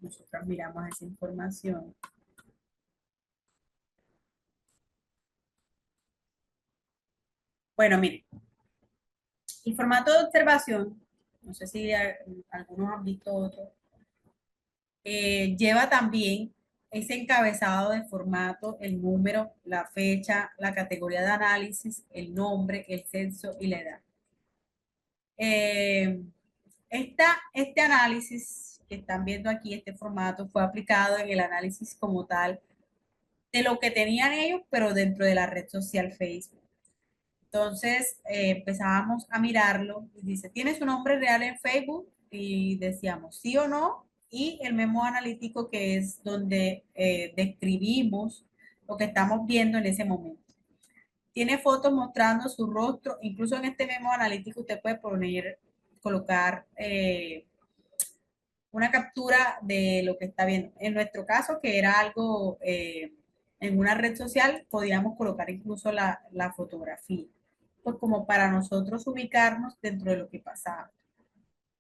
nosotros miramos esa información. Bueno, miren, el formato de observación, no sé si algunos han visto otro, lleva también ese encabezado de formato, el número, la fecha, la categoría de análisis, el nombre, el censo y la edad. Eh, este análisis que están viendo aquí, este formato, fue aplicado en el análisis como tal de lo que tenían ellos, pero dentro de la red social Facebook. Entonces empezábamos a mirarlo y dice, ¿tiene su nombre real en Facebook? Y decíamos sí o no. Y el memo analítico que es donde describimos lo que estamos viendo en ese momento. Tiene fotos mostrando su rostro. Incluso en este memo analítico usted puede poner, colocar una captura de lo que está viendo. En nuestro caso, que era algo en una red social, podíamos colocar incluso la fotografía, pues como para nosotros ubicarnos dentro de lo que pasaba.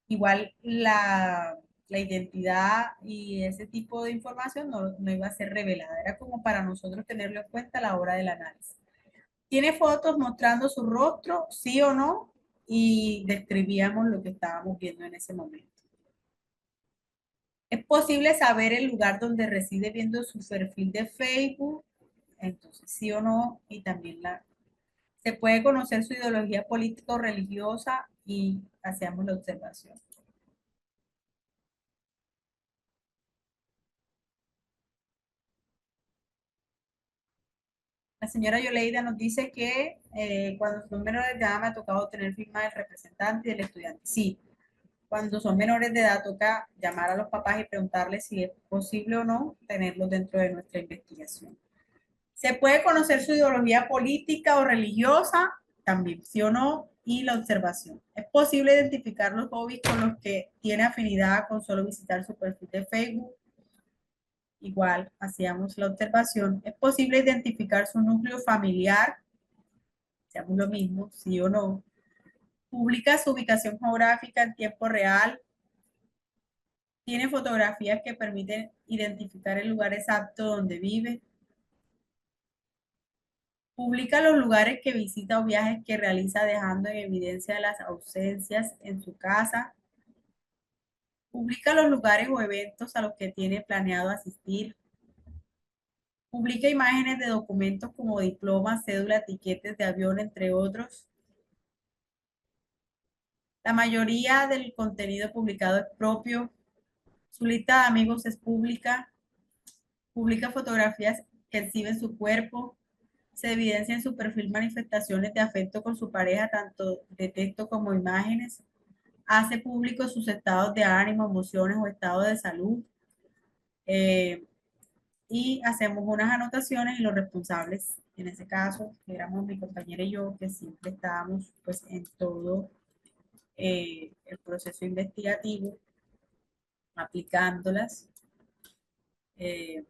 Igual la identidad y ese tipo de información no iba a ser revelada, era como para nosotros tenerlo en cuenta a la hora del análisis. Tiene fotos mostrando su rostro, sí o no, y describíamos lo que estábamos viendo en ese momento. Es posible saber el lugar donde reside viendo su perfil de Facebook, entonces sí o no, y también se puede conocer su ideología política o religiosa y hacemos la observación. La señora Yoleida nos dice que cuando son menores de edad me ha tocado tener firma del representante y del estudiante. Sí, cuando son menores de edad toca llamar a los papás y preguntarles si es posible o no tenerlos dentro de nuestra investigación. Se puede conocer su ideología política o religiosa, también sí o no, y la observación. Es posible identificar los hobbies con los que tiene afinidad con solo visitar su perfil de Facebook. Igual, hacíamos la observación. Es posible identificar su núcleo familiar, hacíamos lo mismo, sí o no. Publica su ubicación geográfica en tiempo real. Tiene fotografías que permiten identificar el lugar exacto donde vive. Publica los lugares que visita o viajes que realiza dejando en evidencia las ausencias en su casa. Publica los lugares o eventos a los que tiene planeado asistir. Publica imágenes de documentos como diplomas, cédula, tiquetes de avión, entre otros. La mayoría del contenido publicado es propio. Su lista de amigos es pública. Publica fotografías que exhiben su cuerpo. Se evidencia en su perfil manifestaciones de afecto con su pareja, tanto de texto como imágenes. Hace público sus estados de ánimo, emociones o estado de salud. Eh, y hacemos unas anotaciones y los responsables, en ese caso, éramos mi compañera y yo, que siempre estábamos pues en todo el proceso investigativo, aplicándolas. Eh,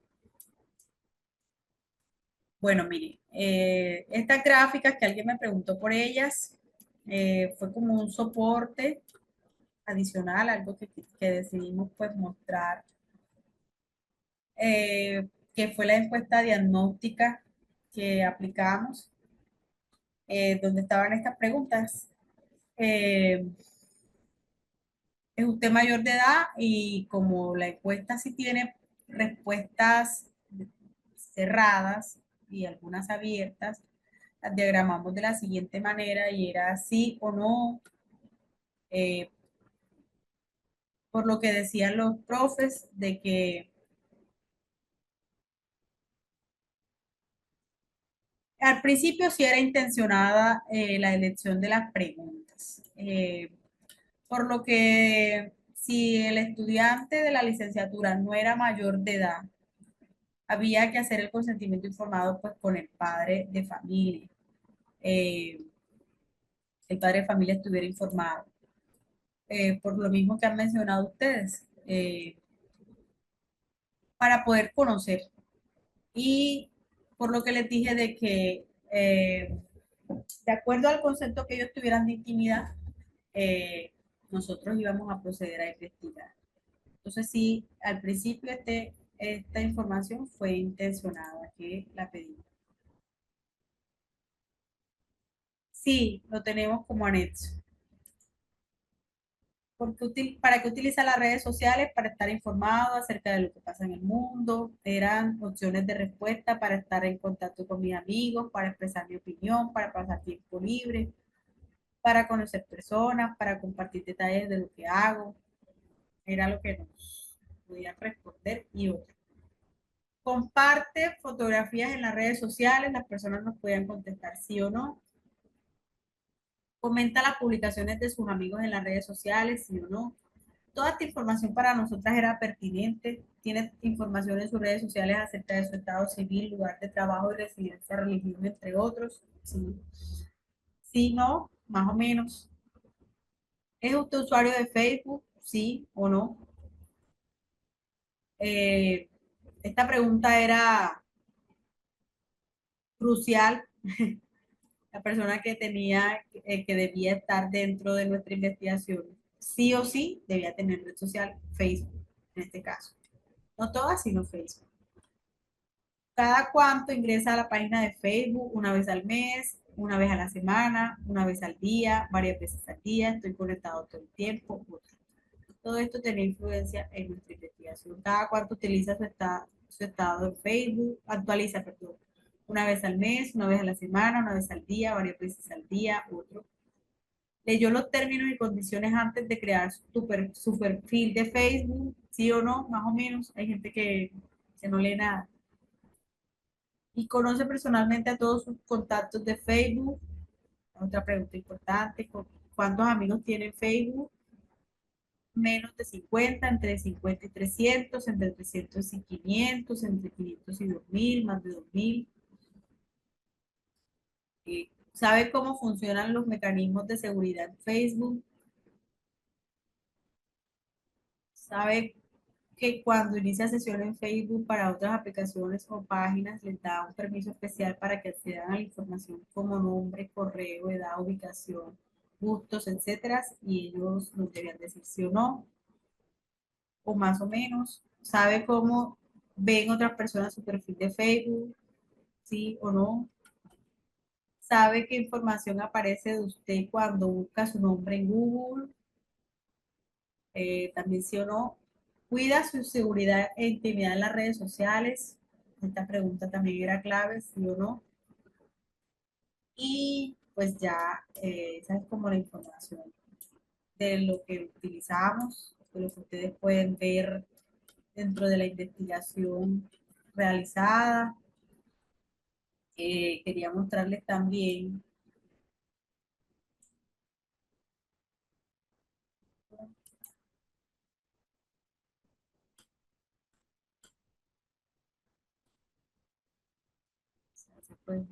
bueno, mire, estas gráficas que alguien me preguntó por ellas, fue como un soporte adicional, algo que decidimos pues mostrar, que fue la encuesta diagnóstica que aplicamos, donde estaban estas preguntas. Eh, ¿Es usted mayor de edad? Y como la encuesta sí tiene respuestas cerradas y algunas abiertas, las diagramamos de la siguiente manera y era sí o no, eh, por lo que decían los profes de que al principio sí era intencionada la elección de las preguntas, por lo que si el estudiante de la licenciatura no era mayor de edad, había que hacer el consentimiento informado pues con el padre de familia. Eh, el padre de familia estuviera informado. Por lo mismo que han mencionado ustedes, para poder conocer. Y por lo que les dije de que, de acuerdo al concepto que ellos tuvieran de intimidad, eh, nosotros íbamos a proceder a investigar. Entonces, sí, al principio esta información fue intencionada, que la pedimos. Sí, lo tenemos como anexo. ¿Para qué utiliza las redes sociales? Para estar informado acerca de lo que pasa en el mundo. Eran opciones de respuesta para estar en contacto con mis amigos, para expresar mi opinión, para pasar tiempo libre, para conocer personas, para compartir detalles de lo que hago. Era lo que nos podían responder y otro. Comparte fotografías en las redes sociales, las personas nos podían contestar sí o no. Comenta las publicaciones de sus amigos en las redes sociales, sí o no. Toda esta información para nosotras era pertinente. Tiene información en sus redes sociales acerca de su estado civil, lugar de trabajo y residencia religiosa, entre otros. Sí, sí, no, más o menos. ¿Es usted usuario de Facebook? Sí o no. Eh, esta pregunta era crucial. La persona que tenía, que debía estar dentro de nuestra investigación, sí o sí debía tener red social, Facebook, en este caso. No todas, sino Facebook. Cada cuánto ingresa a la página de Facebook, una vez al mes, una vez a la semana, una vez al día, varias veces al día, estoy conectado todo el tiempo. Todo esto tiene influencia en nuestra investigación. Cada cuánto utiliza su estado en Facebook, actualiza, perdón, una vez al mes, una vez a la semana, una vez al día, varias veces al día, otro. Leyó los términos y condiciones antes de crear su perfil de Facebook, sí o no, más o menos. Hay gente que no lee nada. Y conoce personalmente a todos sus contactos de Facebook. Otra pregunta importante, ¿cuántos amigos tiene Facebook? Menos de 50, entre 50 y 300, entre 300 y 500, entre 500 y 2000, más de 2000. ¿Sabe cómo funcionan los mecanismos de seguridad en Facebook? ¿Sabe que cuando inicia sesión en Facebook para otras aplicaciones o páginas les da un permiso especial para que accedan a la información como nombre, correo, edad, ubicación, gustos, etcétera? Y ellos nos debían decir sí o no, o más o menos. ¿Sabe cómo ven otras personas su perfil de Facebook? Sí o no. ¿Sabe qué información aparece de usted cuando busca su nombre en Google? También sí o no. ¿Cuida su seguridad e intimidad en las redes sociales? Esta pregunta también era clave, sí o no. Y pues ya, esa es como la información de lo que utilizamos, de lo que ustedes pueden ver dentro de la investigación realizada. Quería mostrarles también, pues,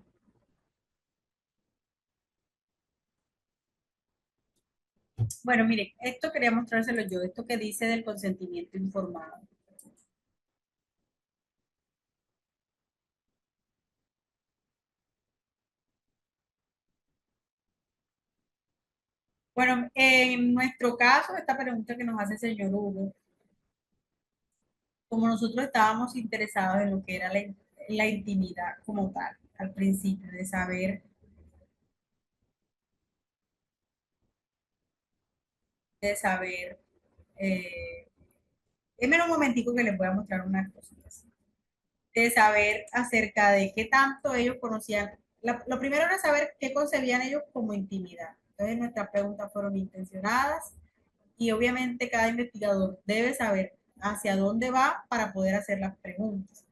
bueno, miren, esto quería mostrárselo yo, esto que dice del consentimiento informado. Bueno, en nuestro caso, esta pregunta que nos hace el señor Hugo, como nosotros estábamos interesados en lo que era la intimidad como tal, al principio, de saber, eh, déjenme un momentico que les voy a mostrar unas cositas, de saber acerca de qué tanto ellos conocían. Lo primero era saber qué concebían ellos como intimidad. Entonces nuestras preguntas fueron intencionadas y obviamente cada investigador debe saber hacia dónde va para poder hacer las preguntas.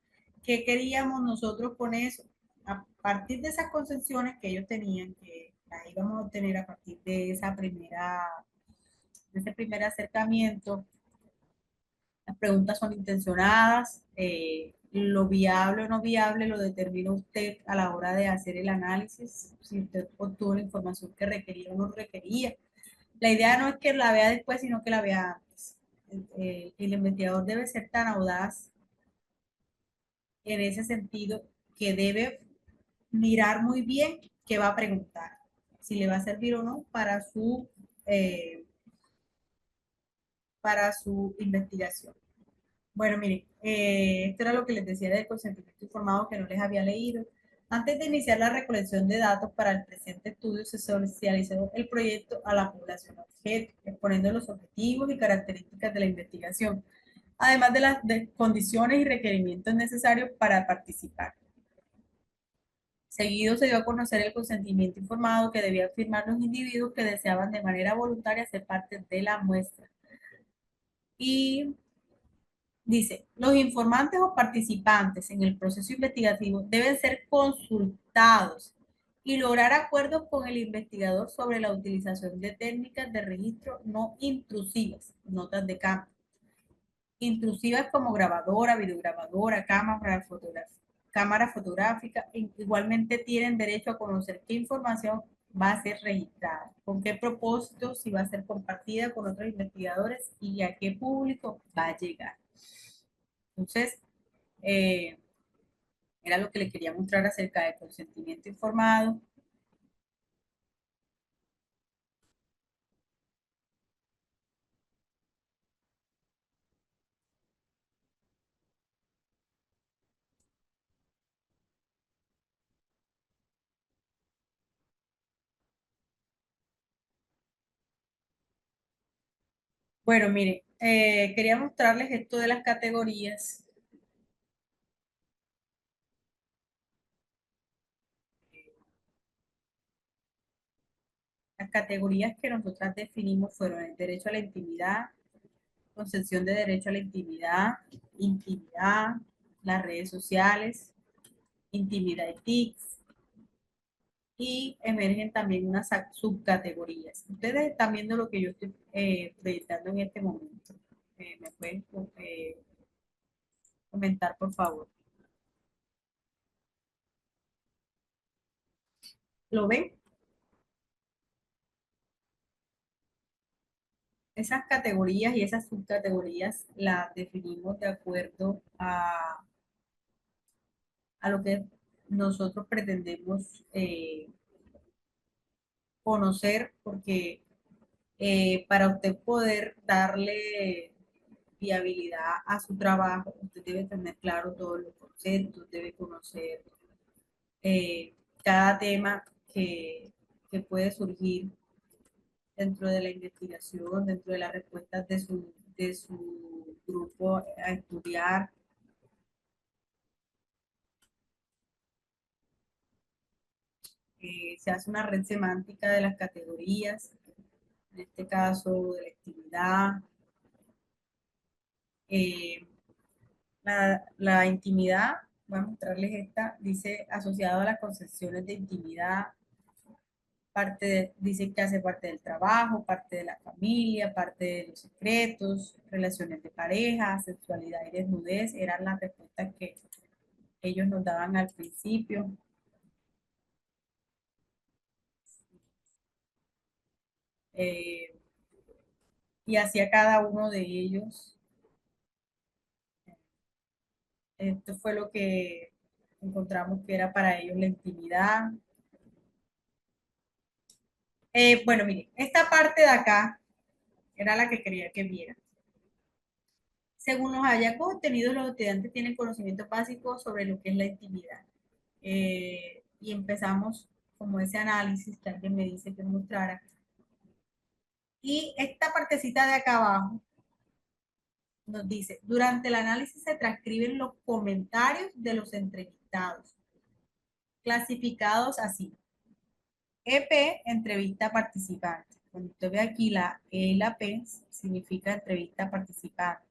¿Qué queríamos nosotros con eso? A partir de esas concepciones que ellos tenían, que las íbamos a obtener a partir de ese primer acercamiento, las preguntas son intencionadas, lo viable o no viable lo determina usted a la hora de hacer el análisis, si usted obtuvo la información que requería o no requería. La idea no es que la vea después, sino que la vea antes. El investigador debe ser tan audaz en ese sentido que debe mirar muy bien qué va a preguntar, si le va a servir o no para su investigación. Bueno, miren, esto era lo que les decía del consentimiento informado que no les había leído. Antes de iniciar la recolección de datos para el presente estudio, se socializó el proyecto a la población objeto, exponiendo los objetivos y características de la investigación, además de las condiciones y requerimientos necesarios para participar. Seguido se dio a conocer el consentimiento informado que debían firmar los individuos que deseaban de manera voluntaria ser parte de la muestra. Y dice, los informantes o participantes en el proceso investigativo deben ser consultados y lograr acuerdos con el investigador sobre la utilización de técnicas de registro no intrusivas, notas de campo, intrusivas como grabadora, videograbadora, cámara fotográfica, igualmente tienen derecho a conocer qué información va a ser registrada, con qué propósito, si va a ser compartida con otros investigadores y a qué público va a llegar. Entonces, eh, era lo que le quería mostrar acerca del consentimiento informado. Bueno, mire, quería mostrarles esto de las categorías. Las categorías que nosotras definimos fueron el derecho a la intimidad, concepción de derecho a la intimidad, intimidad, las redes sociales, intimidad y TICs, y emergen también unas subcategorías. Ustedes están viendo lo que yo estoy proyectando en este momento. ¿Me pueden comentar, por favor? ¿Lo ven? Esas categorías y esas subcategorías las definimos de acuerdo a lo que nosotros pretendemos conocer, porque para usted poder darle viabilidad a su trabajo, usted debe tener claro todos los conceptos, debe conocer eh, cada tema que puede surgir dentro de la investigación, dentro de las respuestas de su grupo a estudiar. Se hace una red semántica de las categorías, en este caso de la actividad. Eh, la intimidad, voy a mostrarles esta, dice asociado a las concepciones de intimidad, dice que hace parte del trabajo, parte de la familia, parte de los secretos, relaciones de pareja, sexualidad y desnudez, eran las respuestas que ellos nos daban al principio. eh, y hacia cada uno de ellos. Esto fue lo que encontramos que era para ellos la intimidad. Bueno, miren, esta parte de acá era la que quería que vieran. Según los hallazgos obtenidos, los estudiantes tienen conocimientos básicos sobre lo que es la intimidad. Y empezamos como ese análisis que alguien me dice que mostrara. Y esta partecita de acá abajo nos dice, durante el análisis se transcriben los comentarios de los entrevistados, clasificados así. EP, entrevista participante. Cuando usted ve aquí la E y la P, significa entrevista participante.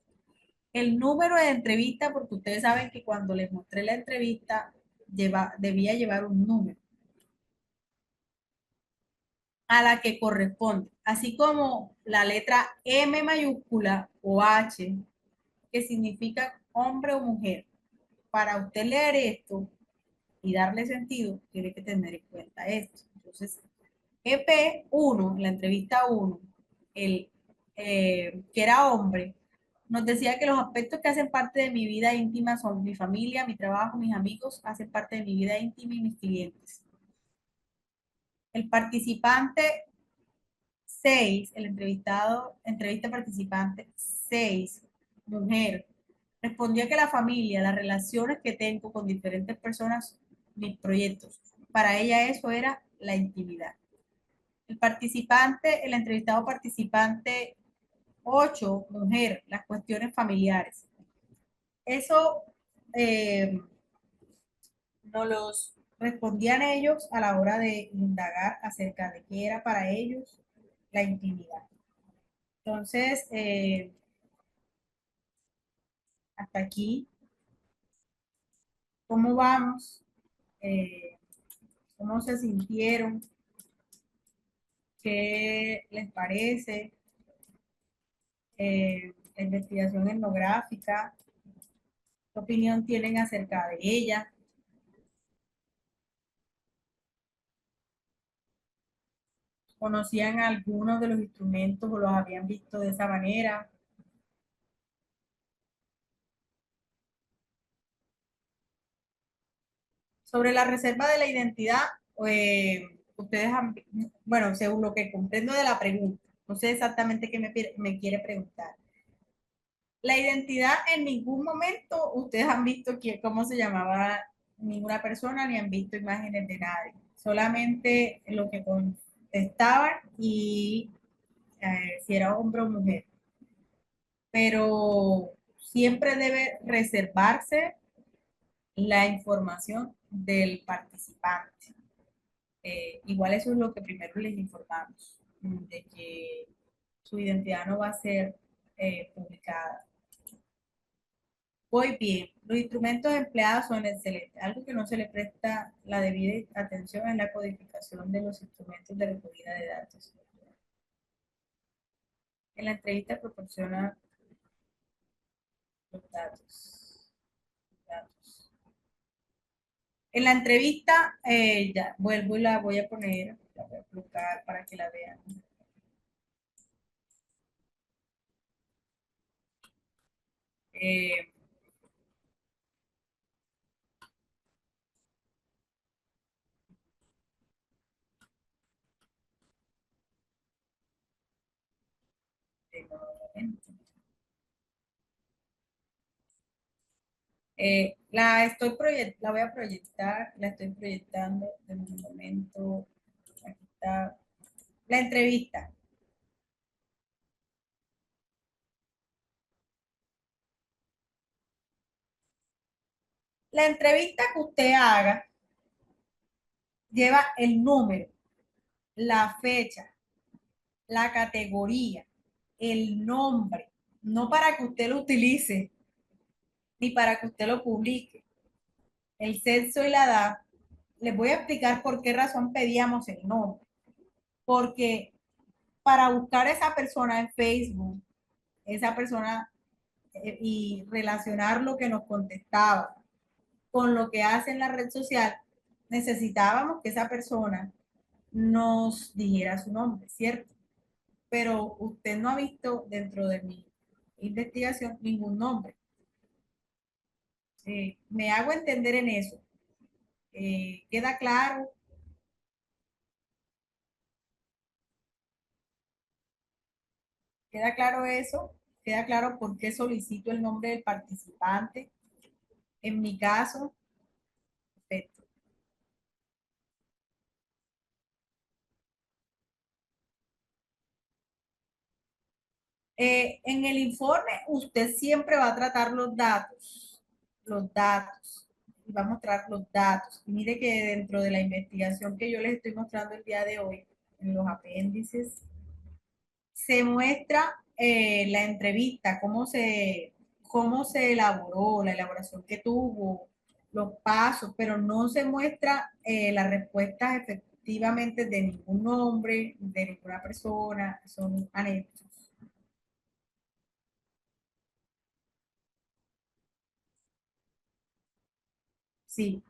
El número de entrevista, porque ustedes saben que cuando les mostré la entrevista, debía llevar un número a la que corresponde, así como la letra M mayúscula o H, que significa hombre o mujer. Para usted leer esto y darle sentido, tiene que tener en cuenta esto. Entonces, EP1, en la entrevista 1, el que era hombre, nos decía que los aspectos que hacen parte de mi vida íntima son mi familia, mi trabajo, mis amigos, hacen parte de mi vida íntima y mis clientes. El participante 6, el entrevistado, entrevista participante 6, mujer, respondía que la familia, las relaciones que tengo con diferentes personas, mis proyectos, para ella eso era la intimidad. El participante, el entrevistado participante 8, mujer, las cuestiones familiares. Eso nos los respondían ellos a la hora de indagar acerca de qué era para ellos la intimidad. Entonces, hasta aquí, ¿cómo vamos? Eh, ¿Cómo se sintieron? ¿Qué les parece? La investigación etnográfica, ¿qué opinión tienen acerca de ella? ¿Conocían algunos de los instrumentos o los habían visto de esa manera? Sobre la reserva de la identidad, ustedes han, bueno, según lo que comprendo de la pregunta, no sé exactamente qué me quiere preguntar. La identidad en ningún momento ustedes han visto cómo se llamaba ninguna persona ni han visto imágenes de nadie. Solamente lo que contestaban y si era hombre o mujer. Pero siempre debe reservarse la información del participante. Igual eso es lo que primero les informamos, de que su identidad no va a ser publicada. Muy bien, los instrumentos empleados son excelentes. Algo que no se le presta la debida atención es la codificación de los instrumentos de recogida de datos. En la entrevista proporciona los datos. En la entrevista, ya vuelvo y la voy a poner, la voy a colocar para que la vean. Eh, de momento. La voy a proyectar, la estoy proyectando de un momento. Aquí está la entrevista. La entrevista que usted haga lleva el número, la fecha, la categoría, el nombre, no para que usted lo utilice ni para que usted lo publique. El sexo y la edad, les voy a explicar por qué razón pedíamos el nombre. Porque para buscar a esa persona en Facebook, esa persona y relacionar lo que nos contestaba con lo que hace en la red social, necesitábamos que esa persona nos dijera su nombre, ¿cierto? Pero usted no ha visto dentro de mi investigación ningún nombre. Me hago entender en eso. Queda claro, queda claro eso, queda claro por qué solicito el nombre del participante. En mi caso, perfecto. En el informe usted siempre va a tratar los datos, y va a mostrar los datos. Y mire que dentro de la investigación que yo les estoy mostrando el día de hoy, en los apéndices, se muestra la entrevista, cómo se elaboró, la elaboración que tuvo, los pasos, pero no se muestra las respuestas efectivamente de ningún nombre, de ninguna persona, son anécdotas. Sí,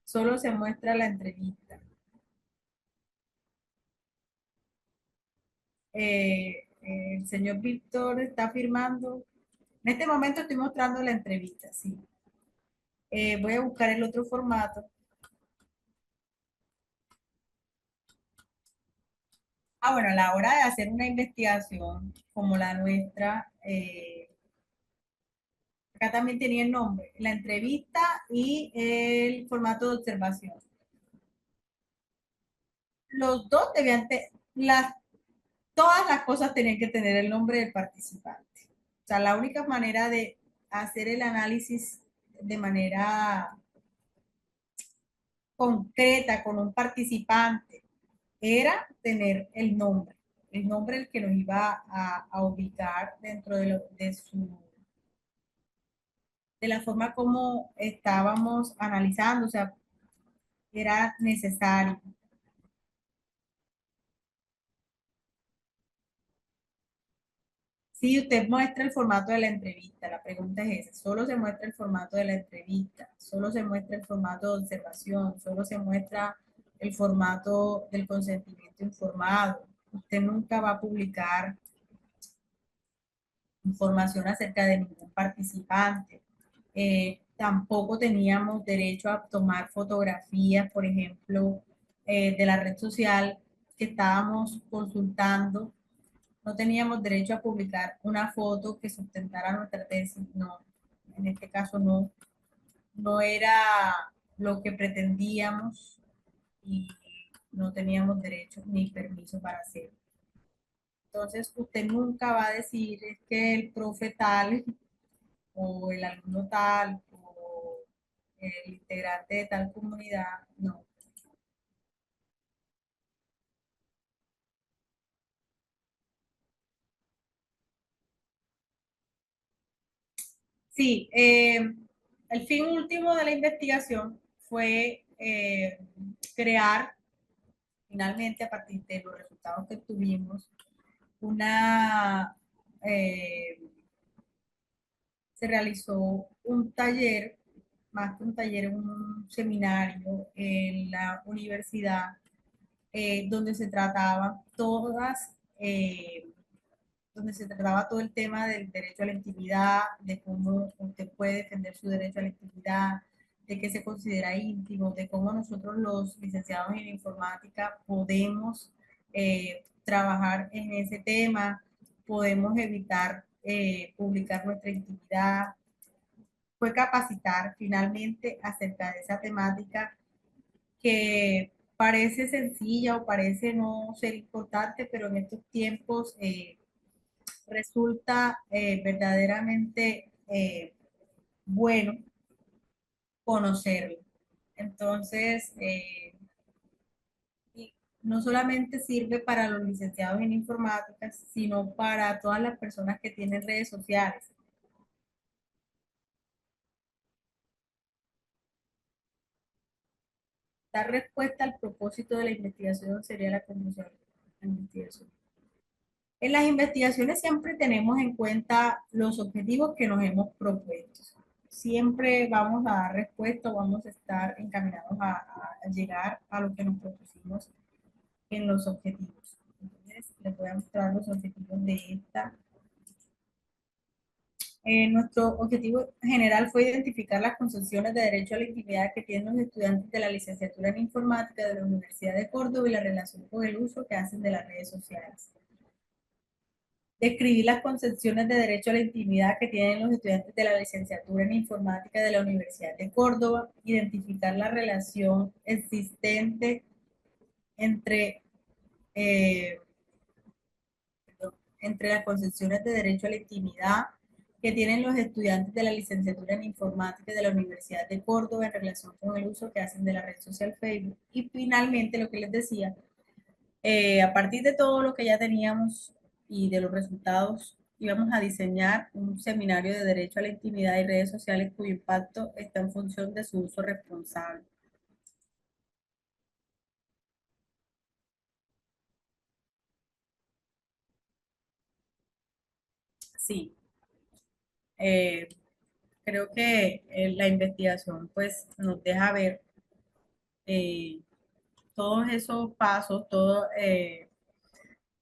solo se muestra la entrevista. El señor Víctor está firmando. En este momento estoy mostrando la entrevista, sí. Voy a buscar el otro formato. Bueno, a la hora de hacer una investigación como la nuestra, acá también tenía el nombre, la entrevista y el formato de observación. Los dos debían, todas las cosas tenían que tener el nombre del participante. O sea, la única manera de hacer el análisis de manera concreta con un participante era tener el nombre el que nos iba a ubicar dentro de la forma como estábamos analizando, o sea, era necesario. Si usted muestra el formato de la entrevista, la pregunta es esa, solo se muestra el formato de la entrevista, solo se muestra el formato de observación, solo se muestra el formato del consentimiento informado. Usted nunca va a publicar información acerca de ningún participante. Tampoco teníamos derecho a tomar fotografías, por ejemplo, de la red social que estábamos consultando. No teníamos derecho a publicar una foto que sustentara nuestra tesis. No, en este caso no, no era lo que pretendíamos y no teníamos derecho ni permiso para hacerlo. Entonces, usted nunca va a decir es que el profe tal o el alumno tal o el integrante de tal comunidad, no. Sí, el fin último de la investigación fue crear, finalmente, a partir de los resultados que tuvimos, una, eh, se realizó un taller más que un taller, un seminario en la universidad, donde se trataban donde se trataba todo el tema del derecho a la intimidad, de cómo usted puede defender su derecho a la intimidad, de qué se considera íntimo, de cómo nosotros los licenciados en informática podemos trabajar en ese tema, podemos evitar publicar nuestra intimidad. Fue capacitar finalmente acerca de esa temática que parece sencilla o parece no ser importante, pero en estos tiempos resulta verdaderamente bueno conocerlo. Entonces, y no solamente sirve para los licenciados en informática, sino para todas las personas que tienen redes sociales. Dar respuesta al propósito de la investigación sería la conclusión de la investigación. En las investigaciones siempre tenemos en cuenta los objetivos que nos hemos propuesto. Siempre vamos a dar respuesta, vamos a estar encaminados a llegar a lo que nos propusimos en los objetivos. Entonces, les voy a mostrar los objetivos de esta. Nuestro objetivo general fue identificar las concepciones de derecho a la intimidad que tienen los estudiantes de la licenciatura en informática de la Universidad de Córdoba y la relación con el uso que hacen de las redes sociales. Describir las concepciones de derecho a la intimidad que tienen los estudiantes de la licenciatura en informática de la Universidad de Córdoba, identificar la relación existente entre, eh, entre las concepciones de derecho a la intimidad que tienen los estudiantes de la licenciatura en informática de la Universidad de Córdoba en relación con el uso que hacen de la red social Facebook. Y finalmente, lo que les decía, a partir de todo lo que ya teníamos y de los resultados, íbamos a diseñar un seminario de derecho a la intimidad y redes sociales cuyo impacto está en función de su uso responsable. Sí, eh, creo que la investigación pues nos deja ver eh, todos esos pasos,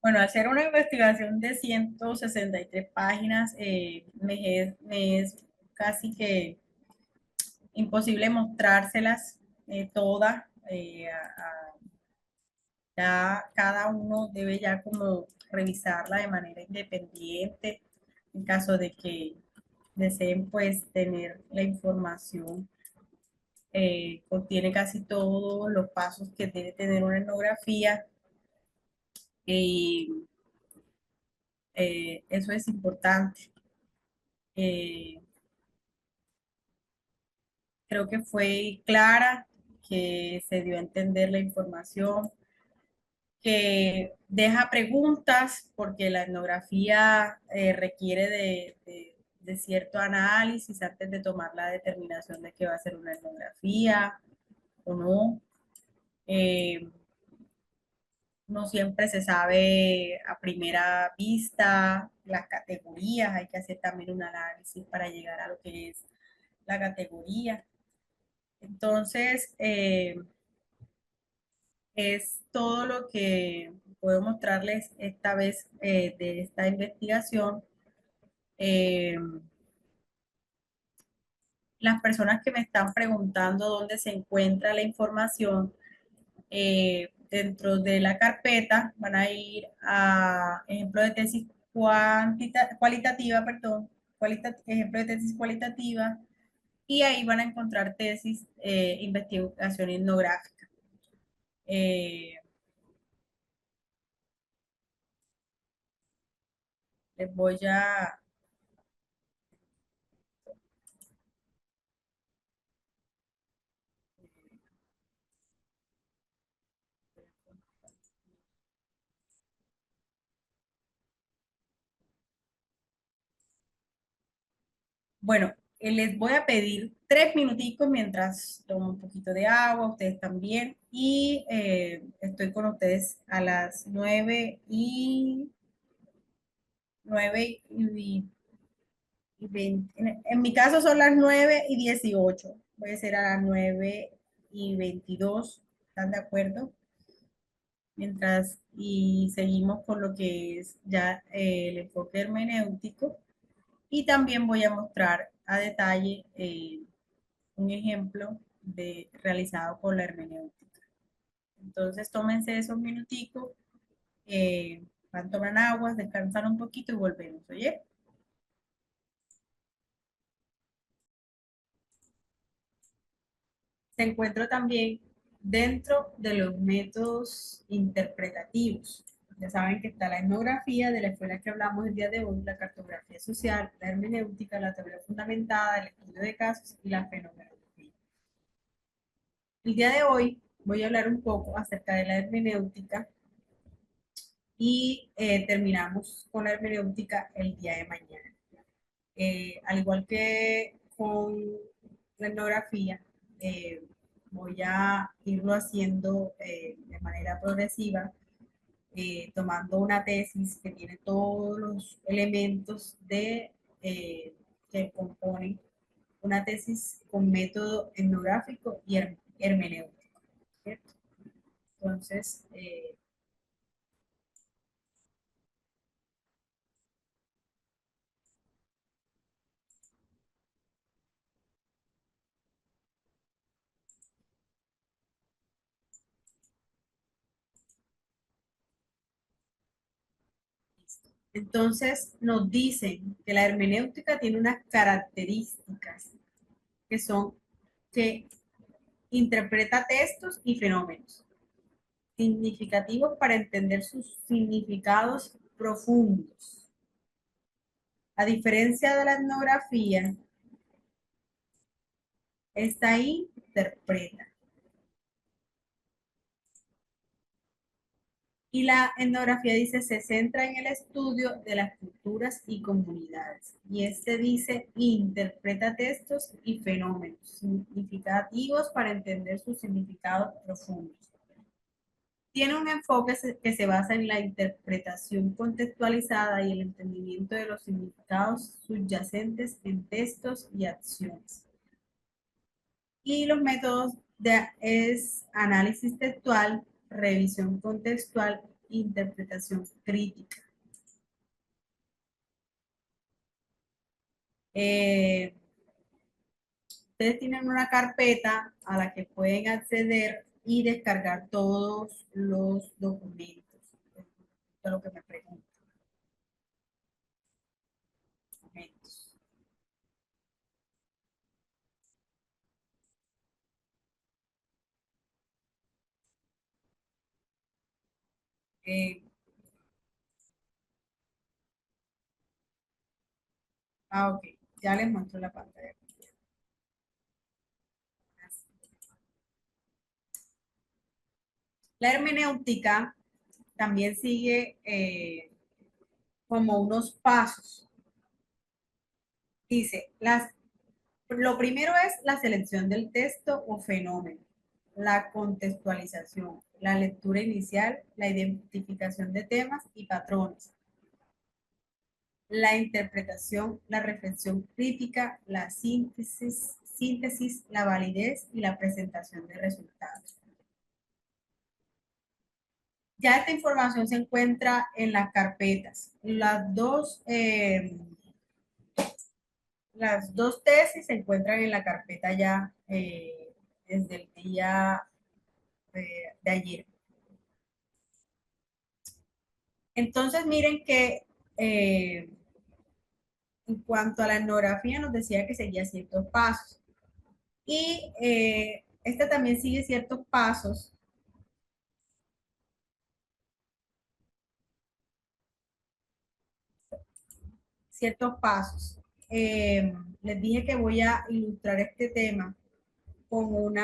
bueno, hacer una investigación de 163 páginas me es casi que imposible mostrárselas todas. Ya cada uno debe ya como revisarla de manera independiente en caso de que deseen pues tener la información. Contiene casi todos los pasos que debe tener una etnografía y eso es importante. Eh, Creo que fue clara, que se dio a entender la información, que deja preguntas, porque la etnografía requiere de cierto análisis antes de tomar la determinación de que va a ser una etnografía o no. Eh, no siempre se sabe a primera vista las categorías, hay que hacer también un análisis para llegar a lo que es la categoría. Entonces, es todo lo que puedo mostrarles esta vez de esta investigación. Eh, las personas que me están preguntando dónde se encuentra la información, dentro de la carpeta van a ir a ejemplo de tesis cualitativa, perdón, ejemplo de tesis cualitativa, y ahí van a encontrar tesis, investigación etnográfica. Eh, les voy a Bueno, les voy a pedir 3 minuticos mientras tomo un poquito de agua, ustedes también, y estoy con ustedes a las 9:20. En mi caso son las 9:18. puede ser a las 9:22. ¿Están de acuerdo? Mientras y seguimos con lo que es ya el enfoque hermenéutico y también voy a mostrar a detalle un ejemplo realizado por la hermenéutica. Entonces tómense esos minuticos, van a tomar aguas, descansar un poquito y volvemos, ¿oye? Se encuentra también dentro de los métodos interpretativos. Ya saben que está la etnografía, de la escuela que hablamos el día de hoy, la cartografía social, la hermenéutica, la teoría fundamentada, el estudio de casos y la fenomenología. El día de hoy voy a hablar un poco acerca de la hermenéutica y terminamos con la hermenéutica el día de mañana. Al igual que con la etnografía, eh, voy a irlo haciendo de manera progresiva, tomando una tesis que tiene todos los elementos que componen una tesis con método etnográfico y hermenéutico, ¿cierto? Entonces, entonces nos dicen que la hermenéutica tiene unas características que son que interpreta textos y fenómenos significativos para entender sus significados profundos. A diferencia de la etnografía, esta interpreta. Y la etnografía dice se centra en el estudio de las culturas y comunidades. Y este dice interpreta textos y fenómenos significativos para entender sus significados profundos. Tiene un enfoque que se basa en la interpretación contextualizada y el entendimiento de los significados subyacentes en textos y acciones. Y los métodos es análisis textual, revisión contextual, interpretación crítica. Eh, Ustedes tienen una carpeta a la que pueden acceder y descargar todos los documentos. Esto es lo que me preguntan. Documentos. Eh, ok, ya les muestro la pantalla. La hermenéutica también sigue como unos pasos. Dice, lo primero es la selección del texto o fenómeno, la contextualización, la lectura inicial, la identificación de temas y patrones, la interpretación, la reflexión crítica, la síntesis, la validez y la presentación de resultados. Ya esta información se encuentra en las carpetas. Las dos tesis se encuentran en la carpeta ya desde el día de ayer. Entonces, miren que en cuanto a la etnografía nos decía que seguía ciertos pasos. Y esta también sigue ciertos pasos. Les dije que voy a ilustrar este tema con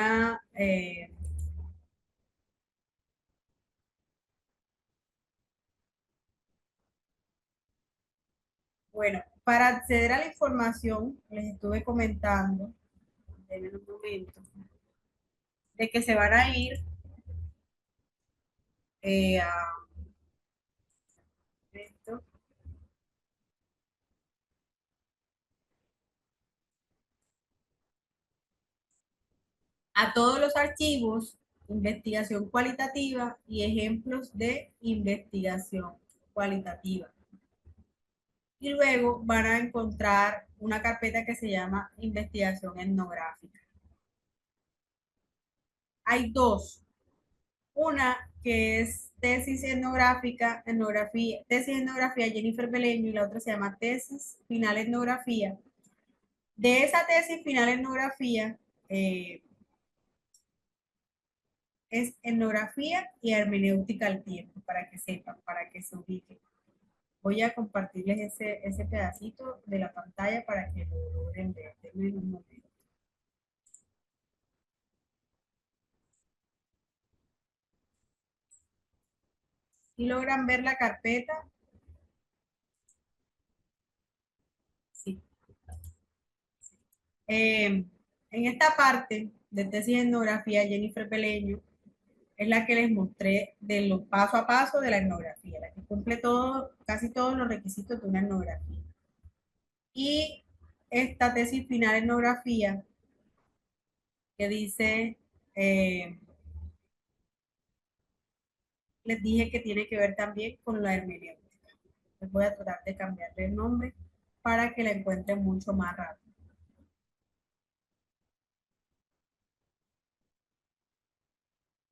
bueno, para acceder a la información, les estuve comentando, en un momento, de que se van a ir a esto, a todos los archivos, investigación cualitativa y ejemplos de investigación cualitativa. Y luego van a encontrar una carpeta que se llama investigación etnográfica. Hay dos. Una que es tesis etnográfica, tesis etnografía Jennifer Beleño, y la otra se llama tesis final etnografía. De esa tesis final etnografía es etnografía y hermenéutica al tiempo, para que sepan, para que se ubiquen. Voy a compartirles ese pedacito de la pantalla para que lo logren ver. Denme un momento. Si logran ver la carpeta, sí. En esta parte de tesis de etnografía, Jennifer Peleño es la que les mostré de lo paso a paso de la etnografía, la que cumple todo, casi todos los requisitos de una etnografía. Y esta tesis final de etnografía que dice, eh, les dije que tiene que ver también con la hermenéutica. Les voy a tratar de cambiarle el nombre para que la encuentren mucho más rápido.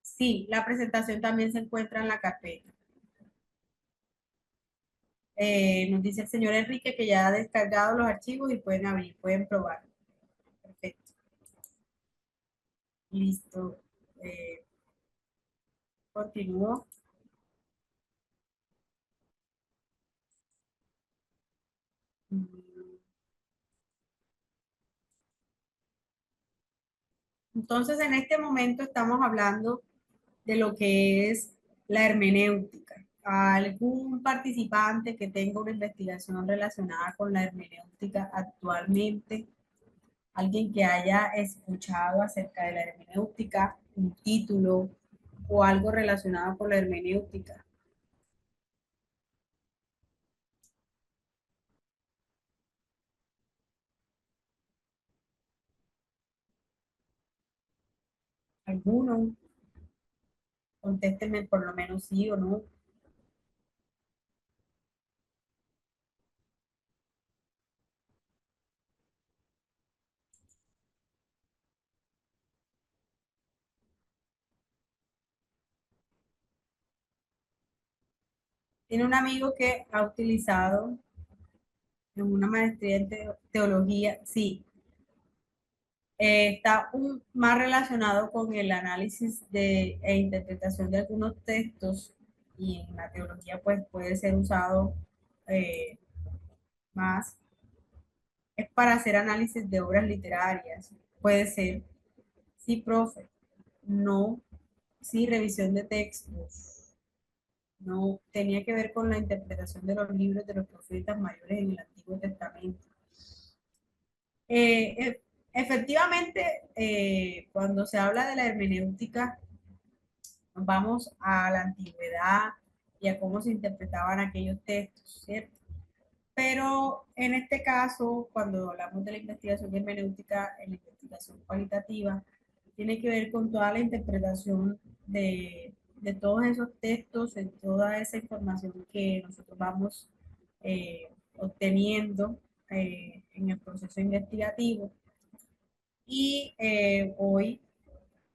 Sí, la presentación también se encuentra en la carpeta. Nos dice el señor Enrique que ya ha descargado los archivos y pueden abrir, pueden probar. Perfecto. Listo. Eh, Continúo. Entonces, en este momento estamos hablando de lo que es la hermenéutica. ¿Algún participante que tenga una investigación relacionada con la hermenéutica actualmente? ¿Alguien que haya escuchado acerca de la hermenéutica, un título o algo relacionado con la hermenéutica? ¿Alguno? Contéstenme por lo menos sí o no. Tiene un amigo que ha utilizado en una maestría en teología, sí, está más relacionado con el análisis e interpretación de algunos textos, y en la teología pues puede ser usado eh, más, es para hacer análisis de obras literarias, puede ser, sí, profe, no, sí, revisión de textos, no, tenía que ver con la interpretación de los libros de los profetas mayores en el Antiguo Testamento. Eh, e- Efectivamente, cuando se habla de la hermenéutica, vamos a la antigüedad y a cómo se interpretaban aquellos textos, ¿cierto? Pero en este caso, cuando hablamos de la investigación hermenéutica, en la investigación cualitativa, tiene que ver con toda la interpretación de todos esos textos, de toda esa información que nosotros vamos obteniendo en el proceso investigativo. Y hoy,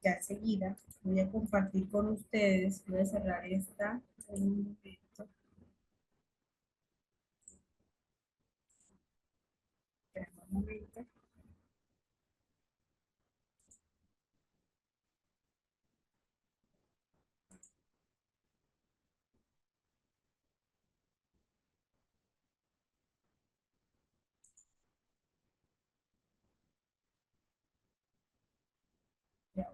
ya enseguida, voy a compartir con ustedes, voy a cerrar esta en un momento, esperen un momento, ya,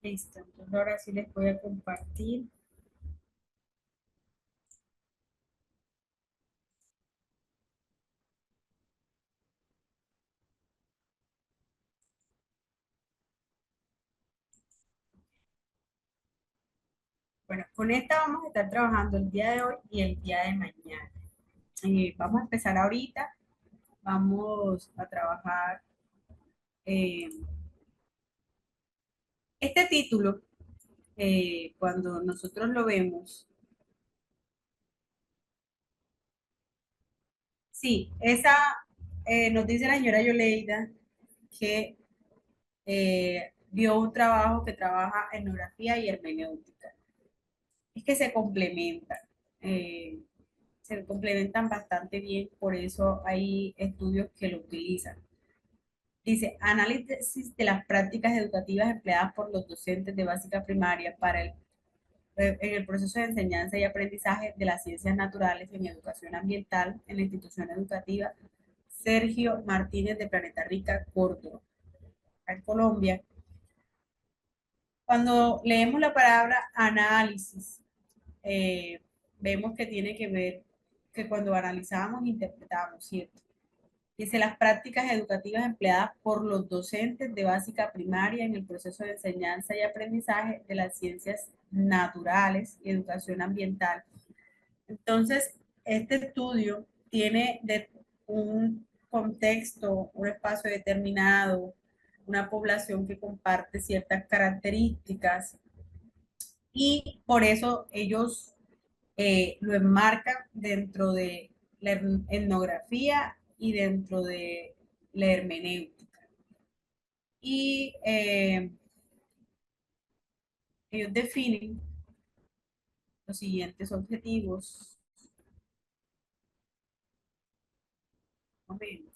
listo. Entonces ahora sí les voy a compartir. Bueno, con esta vamos a estar trabajando el día de hoy y el día de mañana. Vamos a empezar ahorita, vamos a trabajar eh, este título. Cuando nosotros lo vemos, sí, esa nos dice la señora Yoleida que vio un trabajo que trabaja etnografía y hermenéutica. Es que eh, se complementan bastante bien, por eso hay estudios que lo utilizan. Dice, análisis de las prácticas educativas empleadas por los docentes de básica primaria en el proceso de enseñanza y aprendizaje de las ciencias naturales en educación ambiental en la institución educativa Sergio Martínez de Planeta Rica, Córdoba, en Colombia. Cuando leemos la palabra análisis, eh, vemos que tiene que ver que cuando analizamos, interpretamos, ¿cierto? Dice las prácticas educativas empleadas por los docentes de básica primaria en el proceso de enseñanza y aprendizaje de las ciencias naturales y educación ambiental. Entonces, este estudio tiene un contexto, un espacio determinado, una población que comparte ciertas características y por eso ellos lo enmarcan dentro de la etnografía y dentro de la hermenéutica. Y ellos definen los siguientes objetivos. Un momento.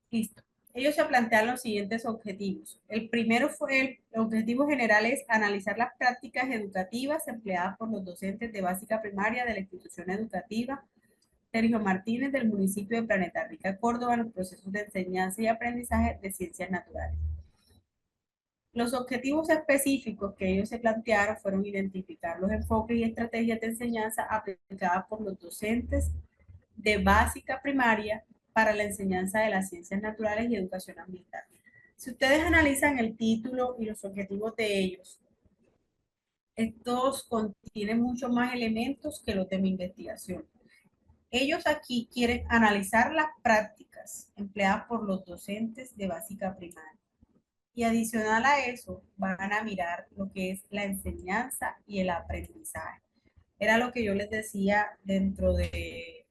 Listo. Ellos se plantean los siguientes objetivos. El primero fue el objetivo general es analizar las prácticas educativas empleadas por los docentes de básica primaria de la institución educativa Sergio Martínez del municipio de Planeta Rica, Córdoba, en los procesos de enseñanza y aprendizaje de ciencias naturales. Los objetivos específicos que ellos se plantearon fueron identificar los enfoques y estrategias de enseñanza aplicadas por los docentes de básica primaria para la enseñanza de las ciencias naturales y educación ambiental. Si ustedes analizan el título y los objetivos de ellos, estos contienen mucho más elementos que los de mi investigación. Ellos aquí quieren analizar las prácticas empleadas por los docentes de básica primaria. Y adicional a eso, van a mirar lo que es la enseñanza y el aprendizaje. Era lo que yo les decía dentro de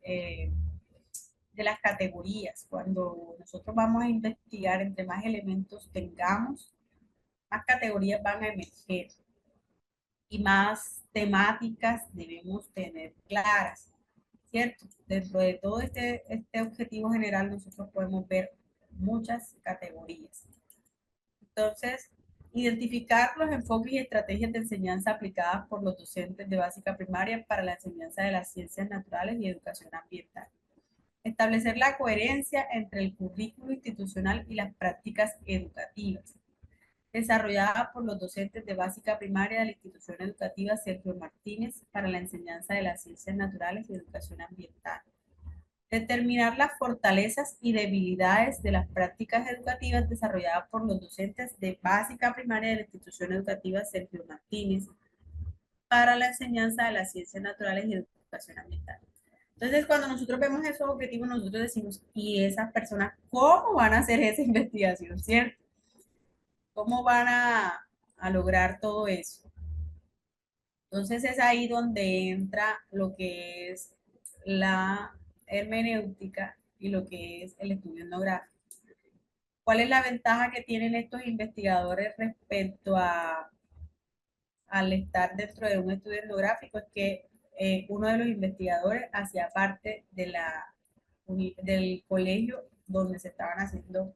las categorías. Cuando nosotros vamos a investigar, entre más elementos tengamos, más categorías van a emerger y más temáticas debemos tener claras, ¿cierto? Dentro de todo este objetivo general, nosotros podemos ver muchas categorías. Entonces, identificar los enfoques y estrategias de enseñanza aplicadas por los docentes de básica primaria para la enseñanza de las ciencias naturales y educación ambiental. Establecer la coherencia entre el currículo institucional y las prácticas educativas, desarrollada por los docentes de básica primaria de la institución educativa Sergio Martínez para la enseñanza de las ciencias naturales y educación ambiental. Determinar las fortalezas y debilidades de las prácticas educativas desarrolladas por los docentes de básica primaria de la institución educativa Sergio Martínez para la enseñanza de las ciencias naturales y educación ambiental. Entonces, cuando nosotros vemos esos objetivos, nosotros decimos, ¿y esas personas cómo van a hacer esa investigación, cierto? ¿Cómo van a lograr todo eso? Entonces, es ahí donde entra lo que es la hermenéutica y lo que es el estudio etnográfico. ¿Cuál es la ventaja que tienen estos investigadores respecto al estar dentro de un estudio etnográfico? Es que uno de los investigadores hacía parte de del colegio donde se estaban haciendo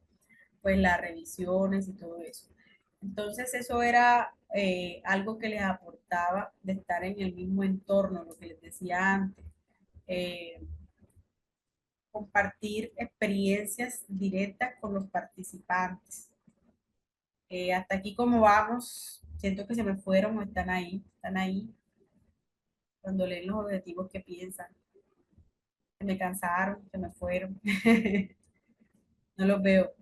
pues las revisiones y todo eso. Entonces eso era algo que les aportaba de estar en el mismo entorno, lo que les decía antes, eh, compartir experiencias directas con los participantes. Hasta aquí como vamos, siento que se me fueron o están ahí, cuando leen los objetivos que piensan. Se me cansaron, se me fueron, no los veo.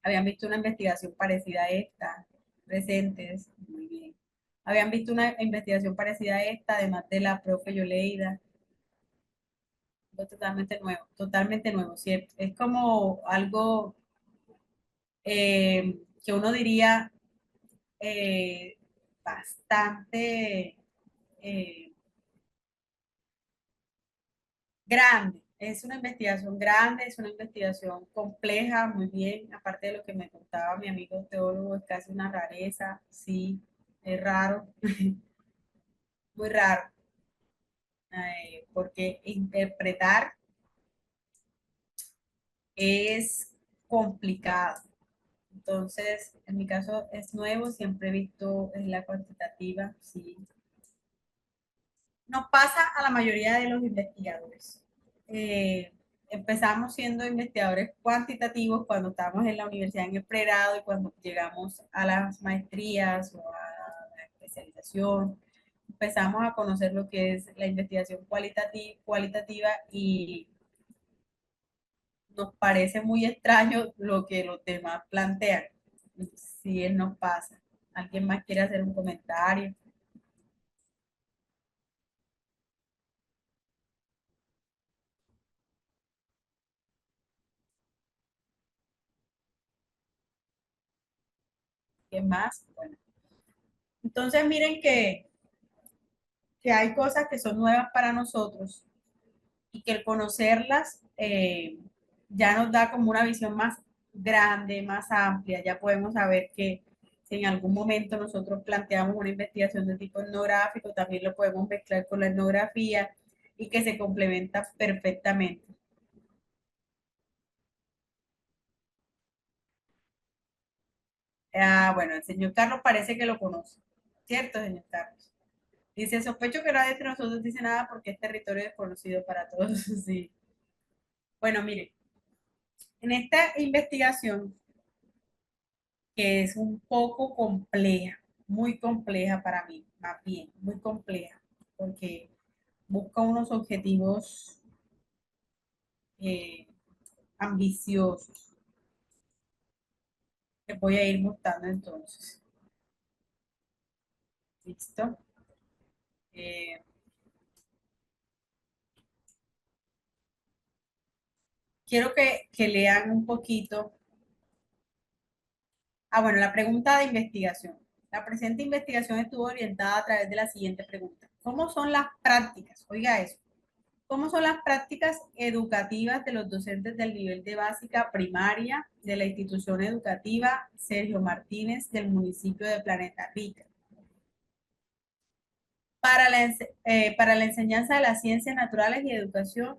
Habían visto una investigación parecida a esta, presentes, muy bien. Habían visto una investigación parecida a esta, además de la profe Yoleida, totalmente nuevo, ¿cierto? Es como algo que uno diría eh, bastante eh, grande. Es una investigación grande, es una investigación compleja, muy bien. Aparte de lo que me contaba mi amigo teólogo, es casi una rareza, sí, es raro, muy raro, porque interpretar es complicado. Entonces, en mi caso es nuevo, siempre he visto en la cuantitativa, sí. Nos pasa a la mayoría de los investigadores. Eh, Empezamos siendo investigadores cuantitativos cuando estamos en la universidad en el pregrado y cuando llegamos a las maestrías o a la especialización, empezamos a conocer lo que es la investigación cualitativa y nos parece muy extraño lo que los demás plantean. Si él nos pasa. ¿Alguien más quiere hacer un comentario? ¿Qué más? Bueno, entonces miren que hay cosas que son nuevas para nosotros y que el conocerlas ya nos da como una visión más grande, más amplia. Ya podemos saber que si en algún momento nosotros planteamos una investigación de tipo etnográfico, también lo podemos mezclar con la etnografía y que se complementa perfectamente. Ah, bueno, el señor Carlos parece que lo conoce, ¿cierto, señor Carlos? Dice, sospecho que nadie entre nosotros dice nada porque es territorio desconocido para todos. Sí. Bueno, mire, en esta investigación, que es un poco compleja, muy compleja para mí, más bien, muy compleja, porque busca unos objetivos eh, ambiciosos que voy a ir mostrando entonces. ¿Listo? Eh, Quiero que lean un poquito. Ah, bueno, la pregunta de investigación. La presente investigación estuvo orientada a través de la siguiente pregunta. ¿Cómo son las prácticas? Oiga eso. ¿Cómo son las prácticas educativas de los docentes del nivel de básica primaria de la institución educativa Sergio Martínez del municipio de Planeta Rica para la enseñanza de las ciencias naturales y educación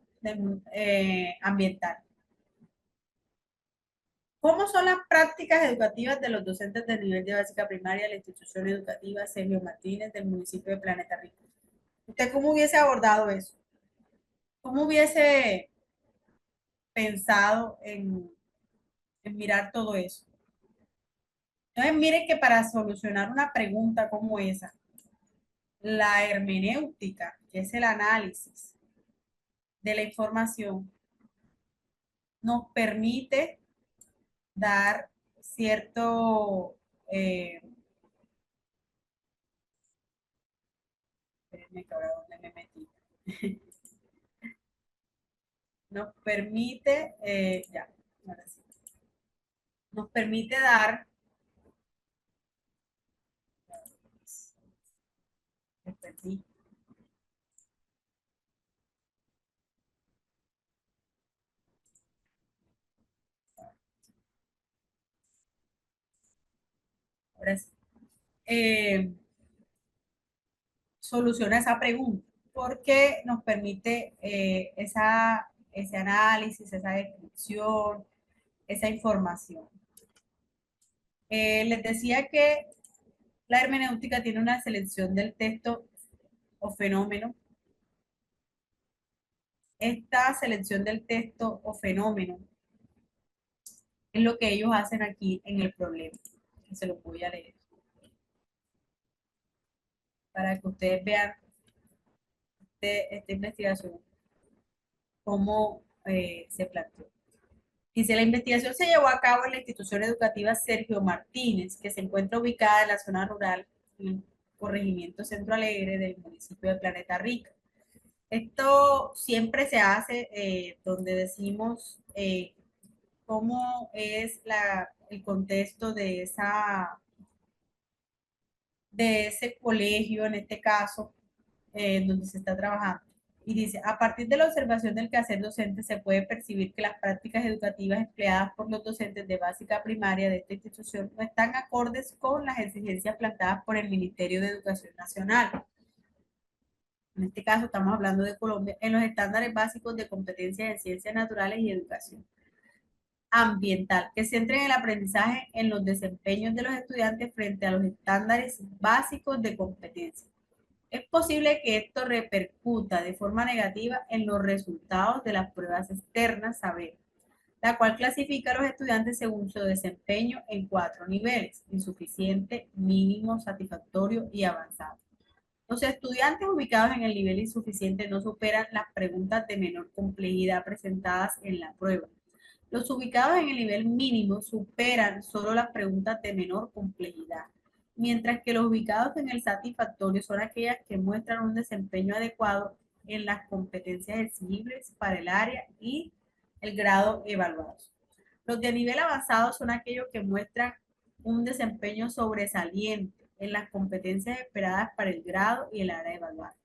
ambiental? ¿Cómo son las prácticas educativas de los docentes del nivel de básica primaria de la institución educativa Sergio Martínez del municipio de Planeta Rica? ¿Usted cómo hubiese abordado eso? ¿Cómo hubiese pensado en mirar todo eso? Entonces, mire que para solucionar una pregunta como esa, la hermenéutica, que es el análisis de la información, nos permite dar cierto, eh, ahora dónde me metí. Nos permite, ya, ahora sí, nos permite dar, me perdí. Ahora sí, eh, soluciona esa pregunta, porque nos permite ese análisis, esa descripción, esa información. Les decía que la hermenéutica tiene una selección del texto o fenómeno. Esta selección del texto o fenómeno es lo que ellos hacen aquí en el problema. Se lo voy a leer para que ustedes vean esta investigación, cómo se planteó. Dice, la investigación se llevó a cabo en la institución educativa Sergio Martínez, que se encuentra ubicada en la zona rural, en el corregimiento Centro Alegre del municipio de Planeta Rica. Esto siempre se hace donde decimos cómo es el contexto de ese colegio, en este caso, donde se está trabajando. Y dice, a partir de la observación del quehacer docente se puede percibir que las prácticas educativas empleadas por los docentes de básica primaria de esta institución no están acordes con las exigencias planteadas por el Ministerio de Educación Nacional. En este caso estamos hablando de Colombia, en los estándares básicos de competencias en ciencias naturales y educación ambiental, que centren el aprendizaje en los desempeños de los estudiantes frente a los estándares básicos de competencia. Es posible que esto repercuta de forma negativa en los resultados de las pruebas externas saber, la cual clasifica a los estudiantes según su desempeño en 4 niveles: insuficiente, mínimo, satisfactorio y avanzado. Los estudiantes ubicados en el nivel insuficiente no superan las preguntas de menor complejidad presentadas en la prueba. Los ubicados en el nivel mínimo superan solo las preguntas de menor complejidad, mientras que los ubicados en el satisfactorio son aquellas que muestran un desempeño adecuado en las competencias exigibles para el área y el grado evaluados. Los de nivel avanzado son aquellos que muestran un desempeño sobresaliente en las competencias esperadas para el grado y el área evaluada.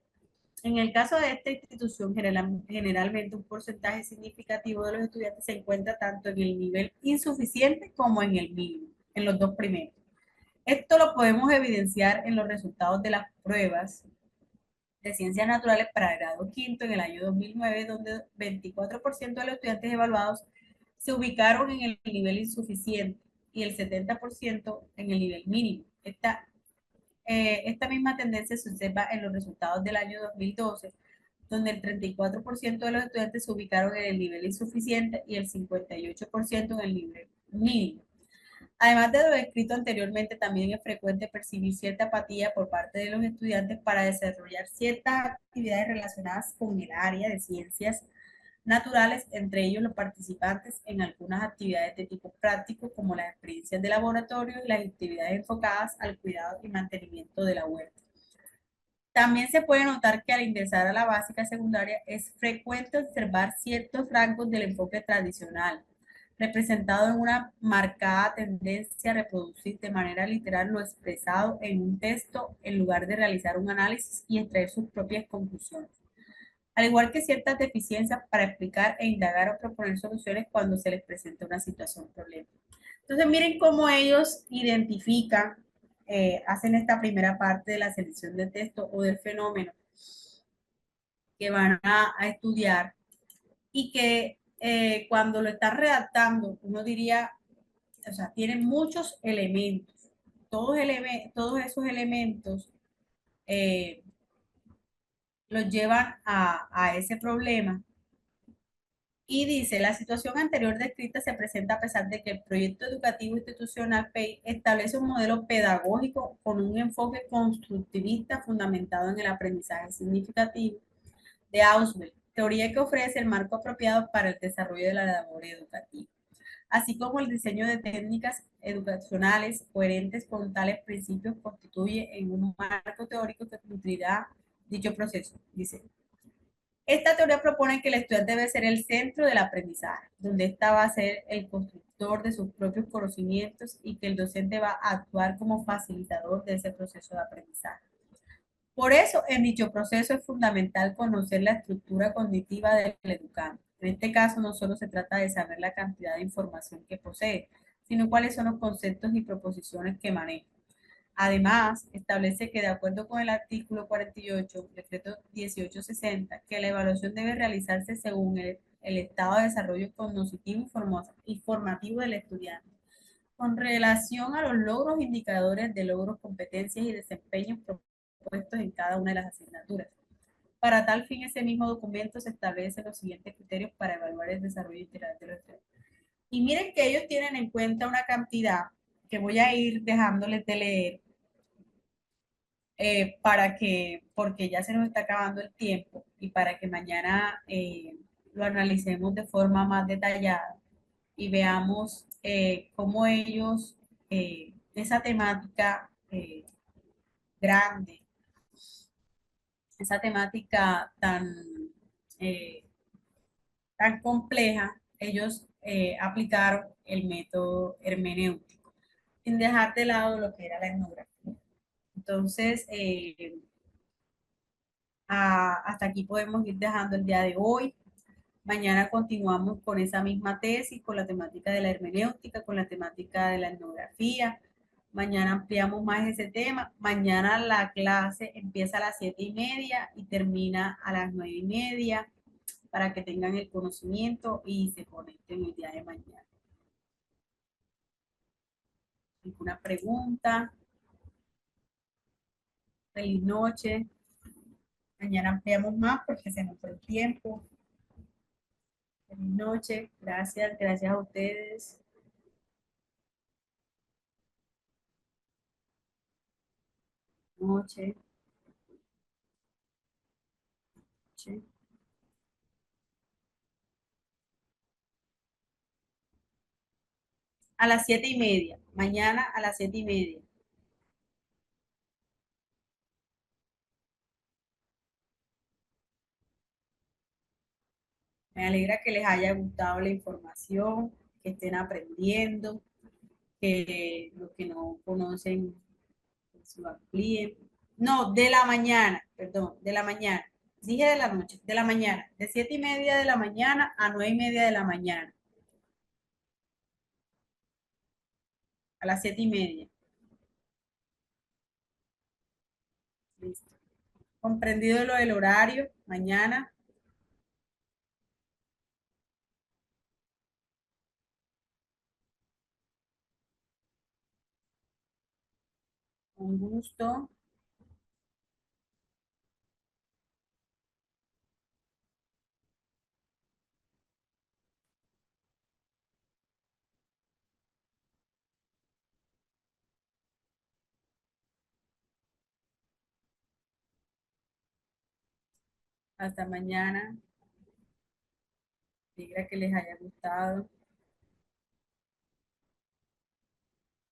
En el caso de esta institución, generalmente un porcentaje significativo de los estudiantes se encuentra tanto en el nivel insuficiente como en el mínimo, en los dos primeros. Esto lo podemos evidenciar en los resultados de las pruebas de ciencias naturales para el grado quinto en el año 2009, donde 24% de los estudiantes evaluados se ubicaron en el nivel insuficiente y el 70% en el nivel mínimo. Esta misma tendencia se observa en los resultados del año 2012, donde el 34% de los estudiantes se ubicaron en el nivel insuficiente y el 58% en el nivel mínimo. Además de lo descrito anteriormente, también es frecuente percibir cierta apatía por parte de los estudiantes para desarrollar ciertas actividades relacionadas con el área de ciencias naturales, entre ellos los participantes en algunas actividades de tipo práctico, como las experiencias de laboratorio y las actividades enfocadas al cuidado y mantenimiento de la huerta. También se puede notar que al ingresar a la básica secundaria es frecuente observar ciertos rasgos del enfoque tradicional, representado en una marcada tendencia a reproducir de manera literal lo expresado en un texto en lugar de realizar un análisis y extraer sus propias conclusiones, al igual que ciertas deficiencias para explicar e indagar o proponer soluciones cuando se les presenta una situación o problema. Entonces, miren cómo ellos identifican, hacen esta primera parte de la selección de texto o del fenómeno que van a estudiar y que cuando lo están redactando, uno diría, o sea, tienen muchos elementos. Todos esos elementos eh, los llevan a ese problema. Y dice, la situación anterior descrita se presenta a pesar de que el proyecto educativo institucional PEI establece un modelo pedagógico con un enfoque constructivista fundamentado en el aprendizaje significativo de Ausubel, teoría que ofrece el marco apropiado para el desarrollo de la labor educativa, así como el diseño de técnicas educacionales coherentes con tales principios constituye en un marco teórico que nutrirá dicho proceso. Dice, esta teoría propone que el estudiante debe ser el centro del aprendizaje, donde ésta va a ser el constructor de sus propios conocimientos y que el docente va a actuar como facilitador de ese proceso de aprendizaje. Por eso, en dicho proceso es fundamental conocer la estructura cognitiva del educante. En este caso, no solo se trata de saber la cantidad de información que posee, sino cuáles son los conceptos y proposiciones que maneja. Además, establece que de acuerdo con el artículo 48, decreto 1860, que la evaluación debe realizarse según el estado de desarrollo cognitivo y formativo del estudiante, con relación a los logros, indicadores de logros, competencias y desempeños propuestos en cada una de las asignaturas. Para tal fin, ese mismo documento se establecen los siguientes criterios para evaluar el desarrollo integral de los estudiantes. Y miren que ellos tienen en cuenta una cantidad que voy a ir dejándoles de leer para que, porque ya se nos está acabando el tiempo y para que mañana lo analicemos de forma más detallada y veamos cómo ellos, esa temática grande, esa temática eh, tan compleja, ellos aplicaron el método hermenéutico, sin dejar de lado lo que era la etnografía. Entonces, hasta aquí podemos ir dejando el día de hoy. Mañana continuamos con esa misma tesis, con la temática de la hermenéutica, con la temática de la etnografía. Mañana ampliamos más ese tema. Mañana la clase empieza a las 7:30 y termina a las 9:30 para que tengan el conocimiento y se conecten el día de mañana. ¿Alguna pregunta? Feliz noche. Mañana ampliamos más porque se nos fue el tiempo. Feliz noche. Gracias, gracias a ustedes. Noche. Noche. A las 7:30. Mañana a las 7:30. Me alegra que les haya gustado la información, que estén aprendiendo, que los que no conocen se lo amplíen. No, de la mañana, perdón, de la mañana. Dije de la noche, de la mañana, de 7:30 de la mañana a 9:30 de la mañana, a las 7:30. Listo. Comprendido lo del horario, mañana, con gusto. Hasta mañana. Me alegra que les haya gustado.